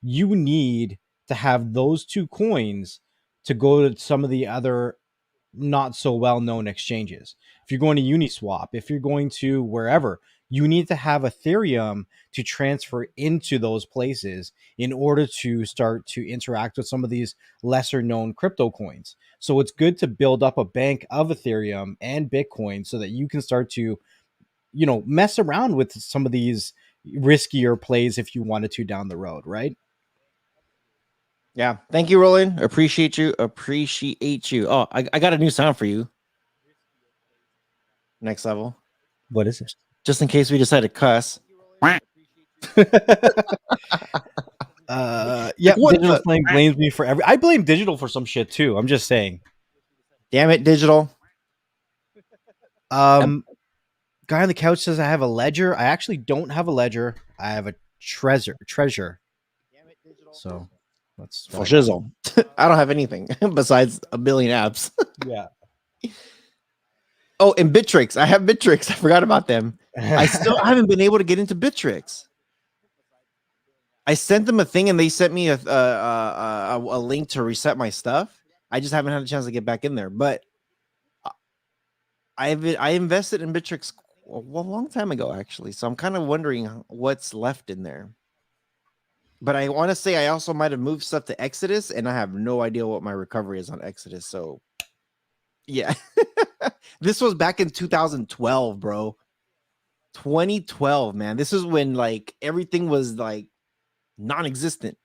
you need to have those 2 coins to go to some of the other not so well-known exchanges. If you're going to Uniswap, if you're going to wherever, you need to have Ethereum to transfer into those places in order to start to interact with some of these lesser known crypto coins. So it's good to build up a bank of Ethereum and Bitcoin so that you can start to, mess around with some of these riskier plays if you wanted to down the road, right? Yeah. Thank you, Roland. Appreciate you. Oh, I got a new sound for you. Next level. What is it? Just in case we decide to cuss. Yeah, Digital Flame blames me for I blame Digital for some shit too. I'm just saying. Damn it, Digital. Guy on the couch says I have a ledger. I actually don't have a ledger. I have a treasure. Damn it, Digital. So that's for shizzle. I don't have anything besides a billion apps. Yeah. Oh, and Bittrex. I have Bittrex. I forgot about them. I still haven't been able to get into Bittrex. I sent them a thing and they sent me a link to reset my stuff. I just haven't had a chance to get back in there. But I invested in Bittrex a long time ago, actually. So I'm kind of wondering what's left in there. But I want to say I also might have moved stuff to Exodus, and I have no idea what my recovery is on Exodus. So yeah, this was back in 2012, bro. 2012, man. This is when like everything was like non-existent.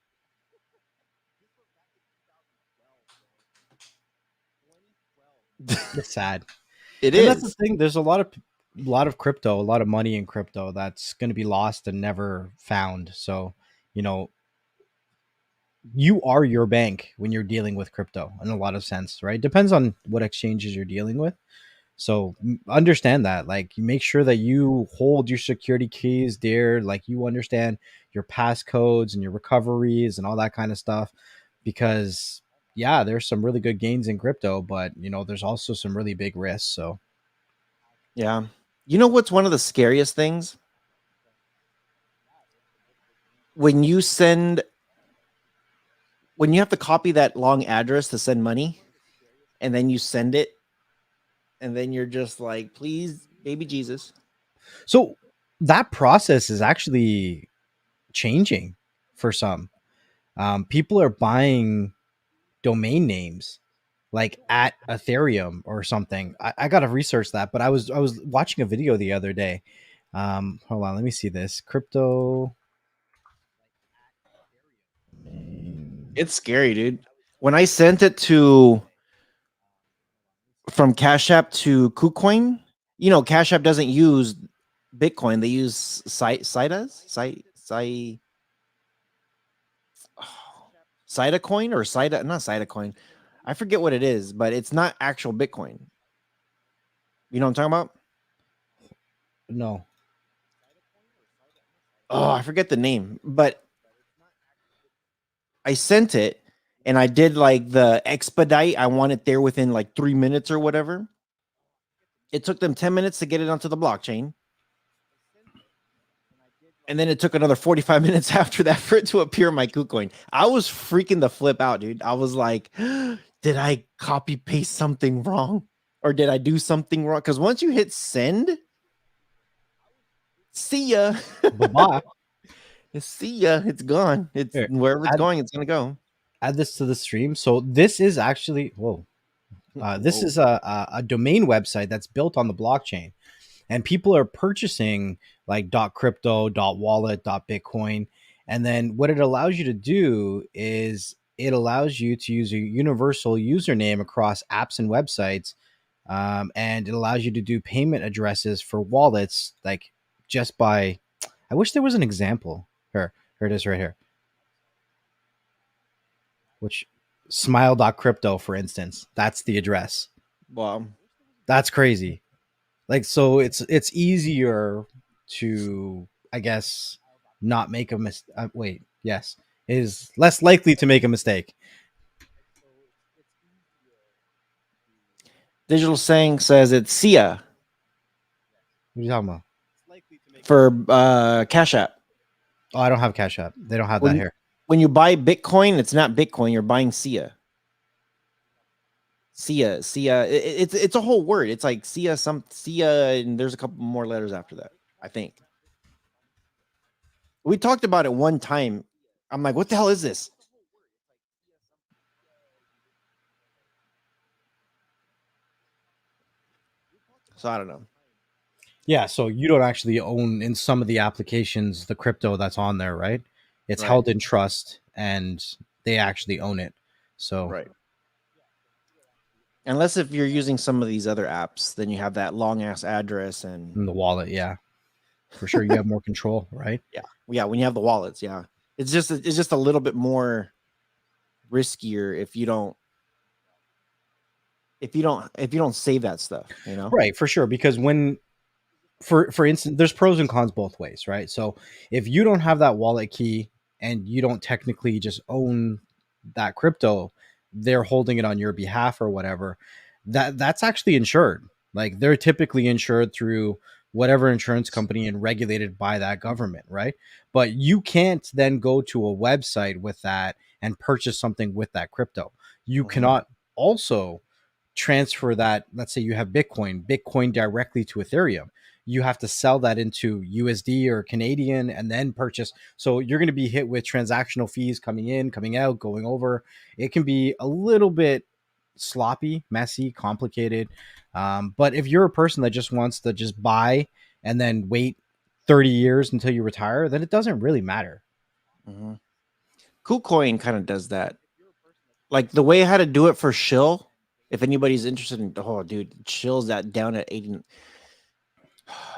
It's sad. It And that's the is. thing. There's a lot of crypto, a lot of money in crypto that's going to be lost and never found. So, you know, you are your bank when you're dealing with crypto in a lot of sense, right? Depends on what exchanges you're dealing with. So understand that, like, you make sure that you hold your security keys dear, like you understand your passcodes and your recoveries and all that kind of stuff, because yeah, there's some really good gains in crypto, but you know, there's also some really big risks. So Yeah. You know what's one of the scariest things? When you have to copy that long address to send money, and then you send it, and then you're just like, please, baby Jesus. so that process is actually changing for some. People are buying domain names like at Ethereum or something. I gotta research that, but I was watching a video the other day. Hold on, let me see this crypto. It's scary, dude. When I sent it from Cash App to KuCoin, you know, Cash App doesn't use Bitcoin; they use Sida coin or Sida, not Sida coin. I forget what it is, but it's not actual Bitcoin. You know what I'm talking about? No. Oh, I forget the name, but I sent it and I did like the expedite. I want it there within like 3 minutes or whatever. It took them 10 minutes to get it onto the blockchain. And then it took another 45 minutes after that for it to appear in my KuCoin. I was freaking the flip out, dude. I was like, did I copy paste something wrong? Or did I do something wrong? Because once you hit send, see ya. Bye-bye. See ya. It's gone. It's Here, wherever it's going, it's gonna go. add this to the stream. So this is actually this Whoa. is a domain website that's built on the blockchain, and people are purchasing like .crypto, .wallet, .bitcoin, and then what it allows you to do is it allows you to use a universal username across apps and websites, and it allows you to do payment addresses for wallets, like just by. I wish there was an example. Here it is right here. Which smile.crypto, for instance, that's the address. Wow. That's crazy. Like, so it's easier to, I guess, not make a mistake. Wait, yes, it is less likely to make a mistake. Digital Saying says it's SIA What are you talking about? for Cash App. Oh, I don't have Cash App. They don't have that here. When you buy Bitcoin, it's not Bitcoin. You're buying SIA. SIA. It's a whole word. It's like SIA, and there's a couple more letters after that, I think. We talked about it one time. I'm like, what the hell is this? So I don't know. Yeah, so you don't actually own in some of the applications the crypto that's on there, right? It's Right. held in trust and they actually own it. So Right. Unless if you're using some of these other apps, then you have that long ass address and in the wallet, yeah. For sure you have more control, right? yeah, when you have the wallets, yeah. It's just a little bit more riskier if you don't save that stuff, you know? Right, for sure. Because when for instance, there's pros and cons both ways, right? So if you don't have that wallet key and you don't technically just own that crypto, they're holding it on your behalf or whatever, that's actually insured. Like, they're typically insured through whatever insurance company and regulated by that government, right? But you can't then go to a website with that and purchase something with that crypto. You cannot also transfer that. Let's say you have Bitcoin directly to Ethereum. You have to sell that into USD or Canadian and then purchase. So you're going to be hit with transactional fees coming in, coming out, going over. It can be a little bit sloppy, messy, complicated. But if you're a person that just wants to just buy and then wait 30 years until you retire, then it doesn't really matter. KuCoin kind of does that. Like the way I had to do it for Shill. If anybody's interested in, oh, dude, Shill's that down at 80.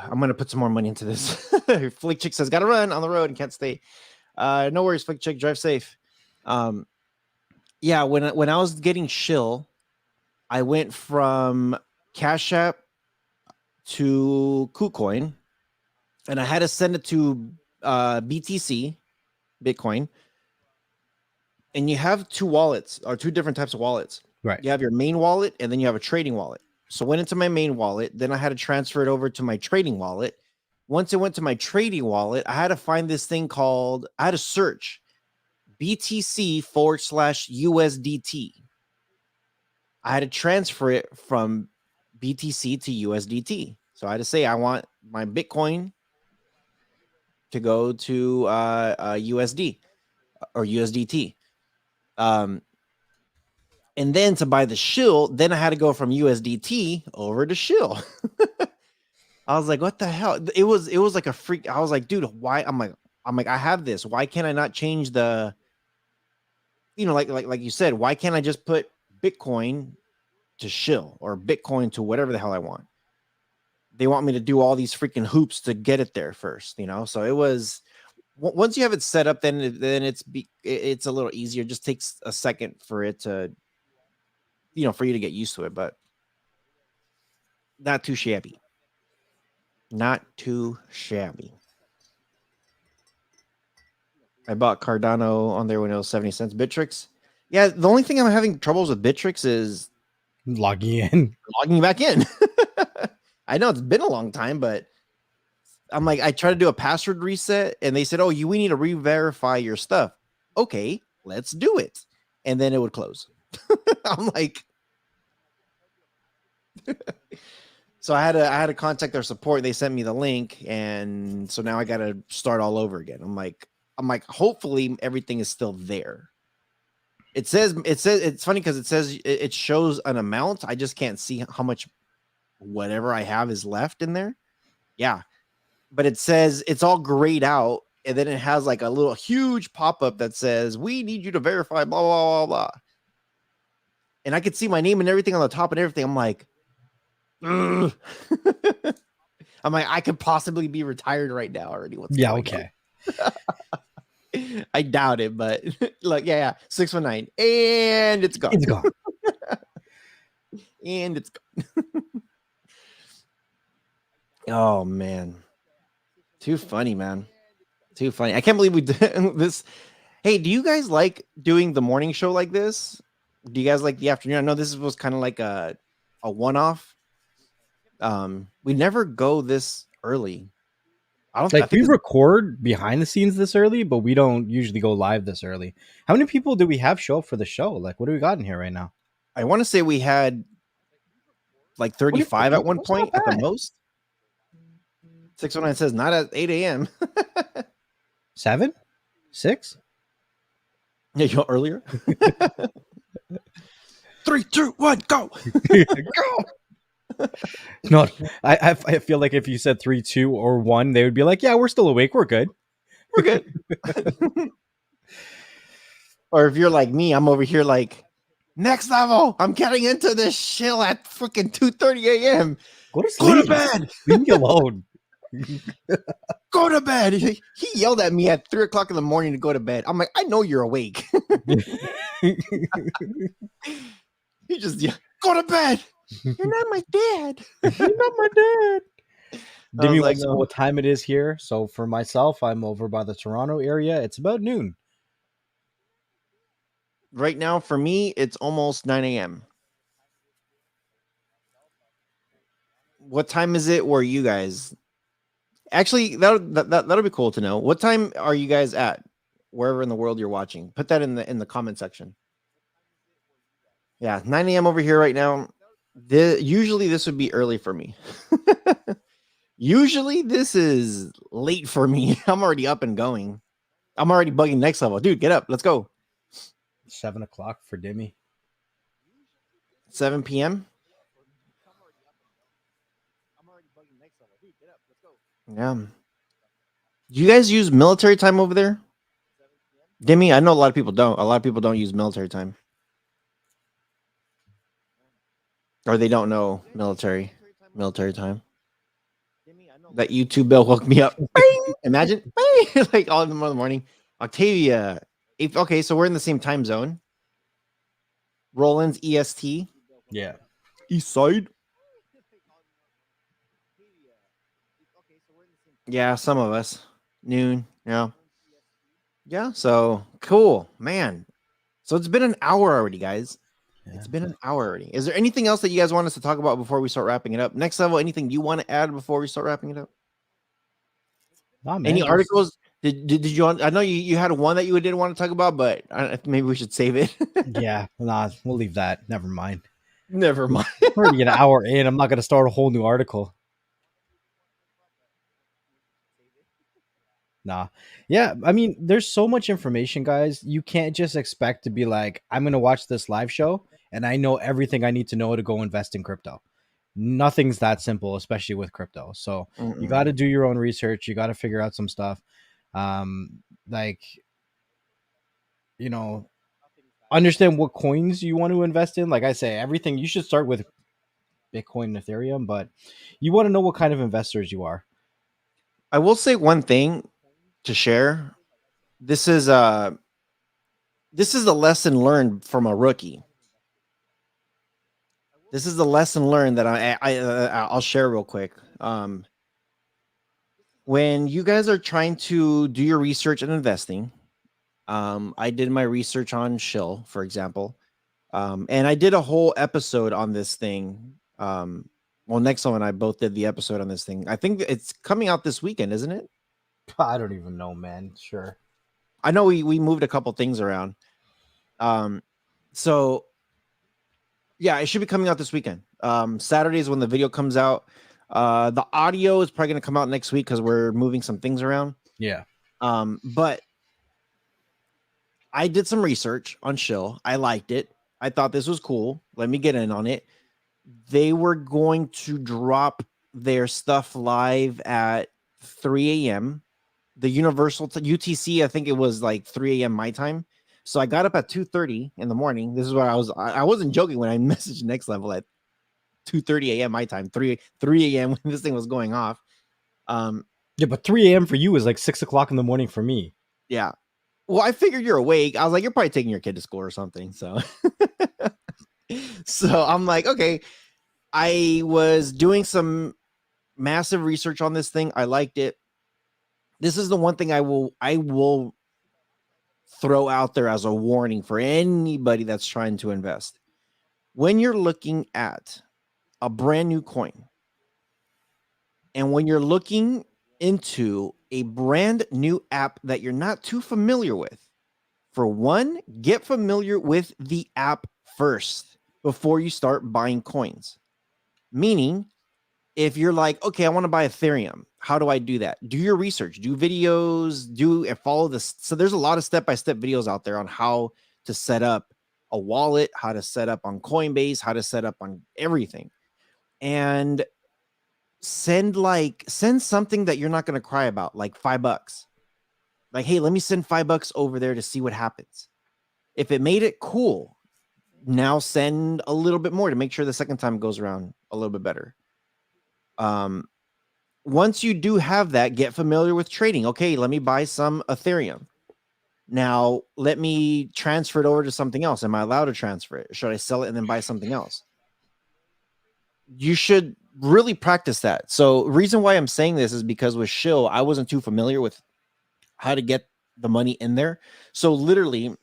I'm gonna put some more money into this. Flick Chick says, "Gotta run on the road and can't stay." No worries, Flick Chick. Drive safe. Yeah, when I was getting Shill, I went from Cash App to KuCoin, and I had to send it to BTC, Bitcoin. And you have two wallets, or two different types of wallets. Right. You have your main wallet, and then you have a trading wallet. So I went into my main wallet, then I had to transfer it over to my trading wallet. Once it went to my trading wallet, I had to find this thing called, I had to search BTC/USDT. I had to transfer it from BTC to USDT. So I had to say, I want my Bitcoin to go to USD or USDT. And then to buy the shill, then I had to go from USDT over to shill. I was like, what the hell? It was like a freak. I was like, dude, why? I'm like, I have this. Why can't I not change the, like you said, why can't I just put Bitcoin to shill or Bitcoin to whatever the hell I want? They want me to do all these freaking hoops to get it there first, So it was, once you have it set up, then it's a little easier. It just takes a second for it to, for you to get used to it, but not too shabby. Not too shabby. I bought Cardano on there when it was 70 cents. Bittrex. Yeah, the only thing I'm having troubles with Bittrex is logging back in. I know it's been a long time, but I'm like, I tried to do a password reset and they said, oh, we need to re-verify your stuff. Okay, let's do it. And then it would close. I'm like, so I had to contact their support. They sent me the link, and so now I got to start all over again. I'm like, hopefully everything is still there. It says it's funny because it says it shows an amount. I just can't see how much whatever I have is left in there. Yeah, but it says it's all grayed out, and then it has like a little huge pop-up that says we need you to verify blah blah blah blah. And I could see my name and everything on the top and everything. I'm like, I'm like, I could possibly be retired right now already. What's going on? I doubt it, but look, yeah, 619, and it's gone. It's gone. And it's gone. Oh man, too funny, man. Too funny. I can't believe we did this. Hey, do you guys like doing the morning show like this? Do you guys like the afternoon? I know this was kind of like a one-off. We never go this early. I think we record behind the scenes this early, but we don't usually go live this early. How many people do we have show up for the show? Like, what do we got in here right now? I want to say we had like 35 at one point at the most. 619 says not at 8 a.m. 7? 6? Yeah, you earlier. 3, 2, 1, go. Go. No, I feel like if you said 3, 2, or 1, they would be like, yeah, we're still awake. We're good. We're good. Or if you're like me, I'm over here like, next level. I'm getting into this shill at freaking 2:30 a.m. Go to bed. Leave me alone. Go to bed. He yelled at me at 3 o'clock in the morning to go to bed. I'm like, I know you're awake. He just go to bed. You're not my dad. You're not my dad. Dimmy like, wants to know what time it is here. So for myself, I'm over by the Toronto area. It's about noon. Right now, for me, it's almost 9 a.m. What time is it where you guys Actually, that'll be cool to know. What time are you guys at? Wherever in the world you're watching, put that in the comment section. Yeah, 9 a.m. over here right now. Usually this would be early for me. Usually this is late for me. I'm already up and going. I'm already bugging next level. Dude, get up. Let's go. 7 o'clock for Dimmy. 7 p.m. Yeah. Do you guys use military time over there? Demi, I know a lot of people don't. A lot of people don't use military time. Or they don't know military time. That YouTube bell woke me up. Imagine. Like all in the morning. Octavia. Okay, so we're in the same time zone. Roland's EST. Yeah. East side. Yeah, some of us. Noon. Yeah. Yeah, so cool. Man. So it's been an hour already, guys. Yeah. It's been an hour already. Is there anything else that you guys want us to talk about before we start wrapping it up? Next level, anything you want to add before we start wrapping it up? Nah, man, any articles? Did you want? I know you had one that you didn't want to talk about, but maybe we should save it. Yeah, nah, we'll leave that. Never mind. Never mind. We're already an hour in. I'm not going to start a whole new article. Nah. Yeah, I mean, there's so much information, guys. You can't just expect to be like, I'm going to watch this live show and I know everything I need to know to go invest in crypto. Nothing's that simple, especially with crypto. So you got to do your own research. You got to figure out some stuff. Like, you know, understand what coins you want to invest in. Like I say, everything, you should start with Bitcoin and Ethereum, but you want to know what kind of investors you are. I will say one thing to share. This is a lesson learned from a rookie. This is the lesson learned that I'll share real quick. When you guys are trying to do your research and investing, I did my research on Shill, for example, and I did a whole episode on this thing. Well, Nexo and I both did the episode on this thing. I think it's coming out this weekend, isn't it? I don't even know, man. Sure. I know we moved a couple things around. So yeah, it should be coming out this weekend. Saturday is when the video comes out. The audio is probably going to come out next week because we're moving some things around. Yeah. But I did some research on Shill. I liked it. I thought this was cool. Let me get in on it. They were going to drop their stuff live at 3 a.m. The Universal UTC, I think it was like 3 a.m. my time. So I got up at 2:30 in the morning. This is what I wasn't joking when I messaged Next Level at 2:30 a.m. my time, 3 a.m. when this thing was going off. Yeah, but 3 a.m. for you is like 6 o'clock in the morning for me. Yeah. Well, I figured you're awake. I was like, you're probably taking your kid to school or something. So, so I'm like, okay. I was doing some massive research on this thing. I liked it. This is the one thing I will throw out there as a warning for anybody that's trying to invest. When you're looking at a brand new coin, and when you're looking into a brand new app that you're not too familiar with, for one, get familiar with the app first before you start buying coins. Meaning, if you're like, okay, I want to buy Ethereum, how do I do that? Do your research, do videos, and follow this. So there's a lot of step-by-step videos out there on how to set up a wallet, how to set up on Coinbase, how to set up on everything. And send something that you're not going to cry about, like $5. Like, hey, let me send $5 over there to see what happens. If it made it, cool. Now send a little bit more to make sure the second time goes around a little bit better. Once you do have that, get familiar with trading. Okay, let me buy some Ethereum. Now let me transfer it over to something else. Am I allowed to transfer it? Should I sell it and then buy something else? You should really practice that. So reason why I'm saying this is because with Shill, I wasn't too familiar with how to get the money in there. So literally,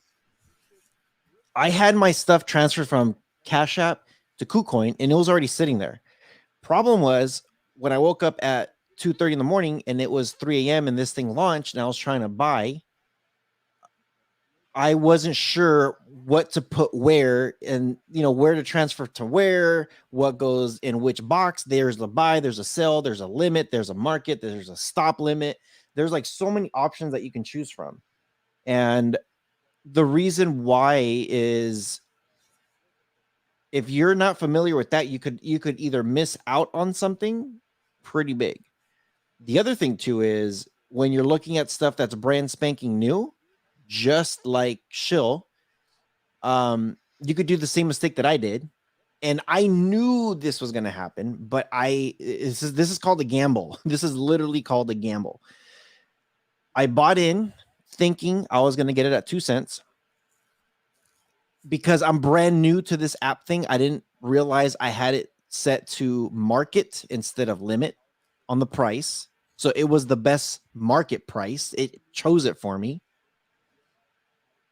I had my stuff transferred from Cash App to KuCoin, and it was already sitting there. Problem was, when I woke up at 2:30 in the morning and it was 3 a.m. and this thing launched and I was trying to buy, I wasn't sure what to put where and, where to transfer to where, what goes in which box. There's the buy, there's a sell, there's a limit, there's a market, there's a stop limit. There's like so many options that you can choose from. And the reason why is if you're not familiar with that, you could either miss out on something pretty big. The other thing too is when you're looking at stuff that's brand spanking new, just like Shill, you could do the same mistake that I did. And I knew this was going to happen, but this is called a gamble. This is literally called a gamble. I bought in thinking I was going to get it at 2 cents. Because I'm brand new to this app thing, I didn't realize I had it set to market instead of limit on the price. So it was the best market price. It chose it for me.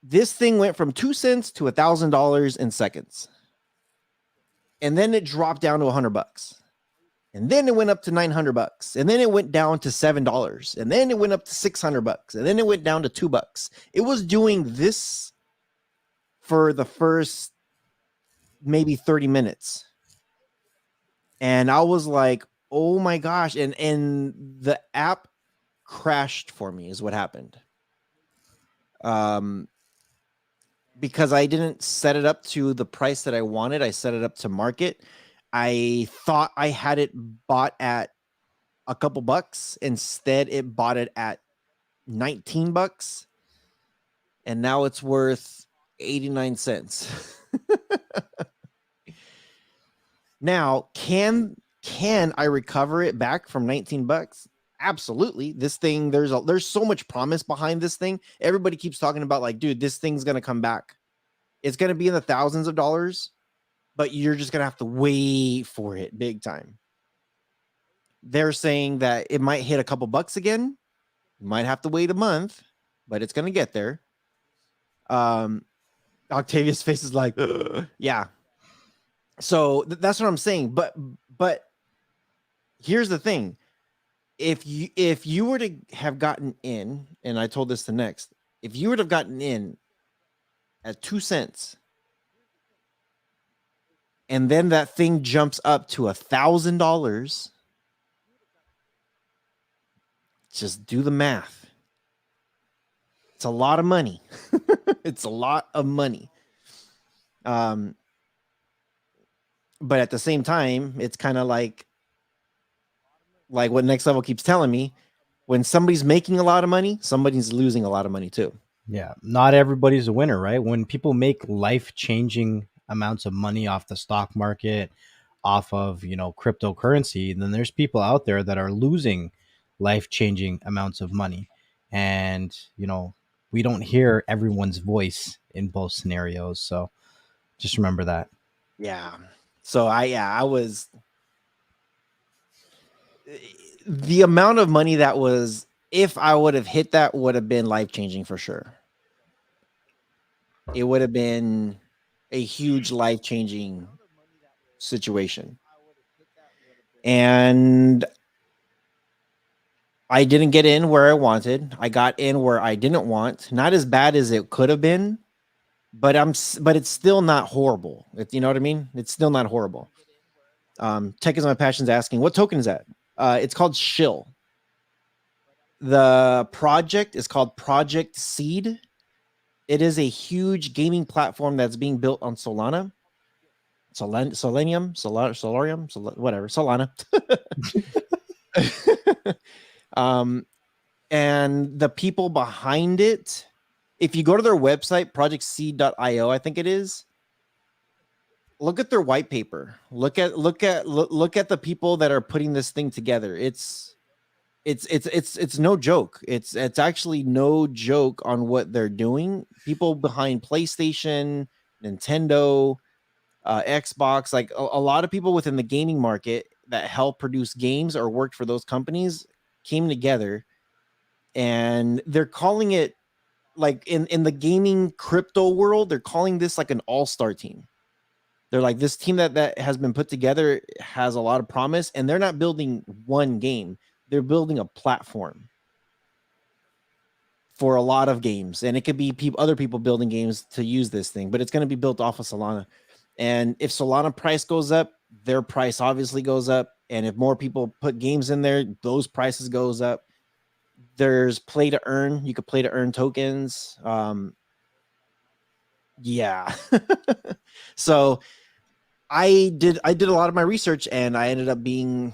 This thing went from 2 cents to $1,000 in seconds. And then it dropped down to $100. And then it went up to $900. And then it went down to $7. And then it went up to $600. And then it went down to $2. It was doing this for the first maybe 30 minutes. And I was like, oh my gosh. And the app crashed for me is what happened. Because I didn't set it up to the price that I wanted. I set it up to market. I thought I had it bought at a couple bucks. Instead, it bought it at $19. And now it's worth 89 cents. Now, can I recover it back from $19? Absolutely. This thing, there's so much promise behind this thing. Everybody keeps talking about like, dude, this thing's going to come back. It's going to be in the thousands of dollars, but you're just going to have to wait for it big time. They're saying that it might hit a couple bucks again. You might have to wait a month, but it's going to get there. Octavia's face is like, yeah. So that's what I'm saying. But here's the thing. If you were to have gotten in, and I told this to Next, if you would have gotten in at 2 cents, and then that thing jumps up to $1,000, just do the math. It's a lot of money. It's a lot of money. But at the same time, it's kind of like what Next Level keeps telling me, when somebody's making a lot of money, somebody's losing a lot of money too. Yeah, not everybody's a winner, right? When people make life-changing amounts of money off the stock market, off of, cryptocurrency, then there's people out there that are losing life-changing amounts of money. And, we don't hear everyone's voice in both scenarios. So just remember that. Yeah. So I was, the amount of money that was, if I would have hit that, would have been life-changing for sure. It would have been a huge life-changing situation. And I didn't get in where I wanted. I got in where I didn't want. Not as bad as it could have been, but it's still not horrible. You know what I mean? It's still not horrible. Tech is My Passion's asking, what token is that? It's called Shill. The project is called Project Seed. It is a huge gaming platform that's being built on Solana. Solarium, whatever, Solana. And the people behind it, if you go to their website, projectseed.io, I think it is, look at their white paper. Look at the people that are putting this thing together. It's no joke. It's actually no joke on what they're doing. People behind PlayStation, Nintendo, Xbox, like a lot of people within the gaming market that help produce games or worked for those companies came together, and they're calling it, like in the gaming crypto world, they're calling this like an all-star team. They're like, this team that has been put together has a lot of promise, and they're not building one game. they're building a platform for a lot of games, and it could be other people building games to use this thing, but it's going to be built off of Solana. And if Solana price goes up, their price obviously goes up. And if more people put games in there, those prices goes up. There's play to earn. You could play to earn tokens. Yeah. So I did a lot of my research, and I ended up being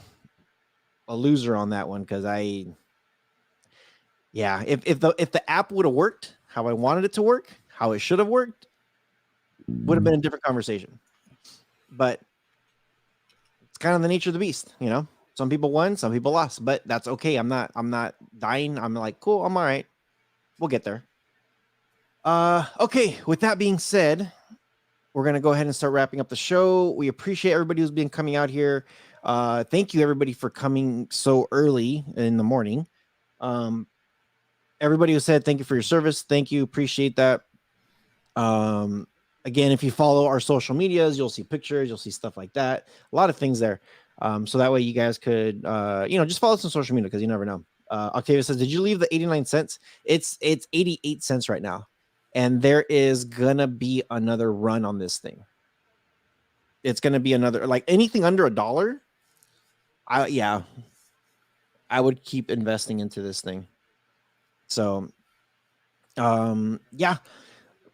a loser on that one because if the app would have worked how I wanted it to work, how it should have worked, would have been a different conversation. But it's kind of the nature of the beast, you know. Some people won, some people lost, but that's okay. I'm not dying. I'm like, cool, I'm all right. We'll get there. Okay, with that being said, we're gonna go ahead and start wrapping up the show. We appreciate everybody who's been coming out here. Thank you everybody for coming so early in the morning. Everybody who said thank you for your service, thank you, appreciate that. Again, if you follow our social medias, you'll see pictures, you'll see stuff like that, a lot of things there. So that way you guys could just follow us on social media, because you never know. Octavia says, did you leave the 89 cents? It's 88 cents right now, and there is gonna be another run on this thing. It's gonna be another, like, anything under $1. I would keep investing into this thing. So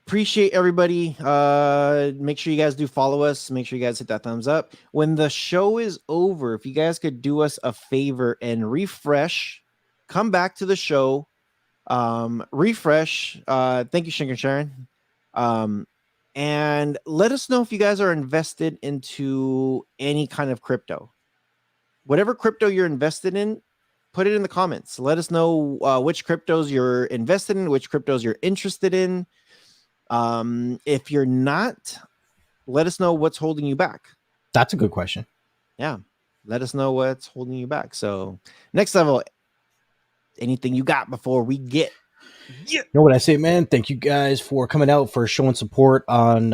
appreciate everybody. Make sure you guys do follow us. Make sure you guys hit that thumbs up. When the show is over, if you guys could do us a favor and refresh, come back to the show, refresh. Thank you, Shinker Sharon. And let us know if you guys are invested into any kind of crypto. Whatever crypto you're invested in, put it in the comments. Let us know which cryptos you're invested in, which cryptos you're interested in. If you're not, let us know what's holding you back. That's a good question. Yeah, let us know what's holding you back. So next level, anything you got before we get? You know what I say, man? Thank you guys for coming out, for showing support on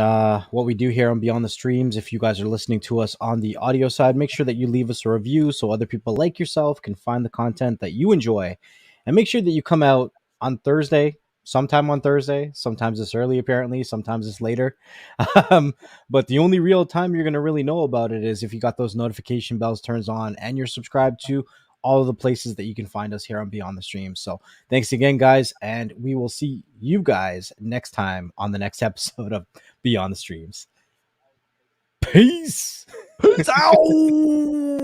what we do here on Beyond the Streams. If you guys are listening to us on the audio side, make sure that you leave us a review so other people like yourself can find the content that you enjoy. And make sure that you come out on Thursday, sometime on Thursday. Sometimes it's early, apparently. Sometimes it's later. But the only real time you're going to really know about it is if you got those notification bells turned on and you're subscribed to all of the places that you can find us here on Beyond the Stream. So thanks again, guys, and we will see you guys next time on the next episode of Beyond the Streams. Peace. Peace out.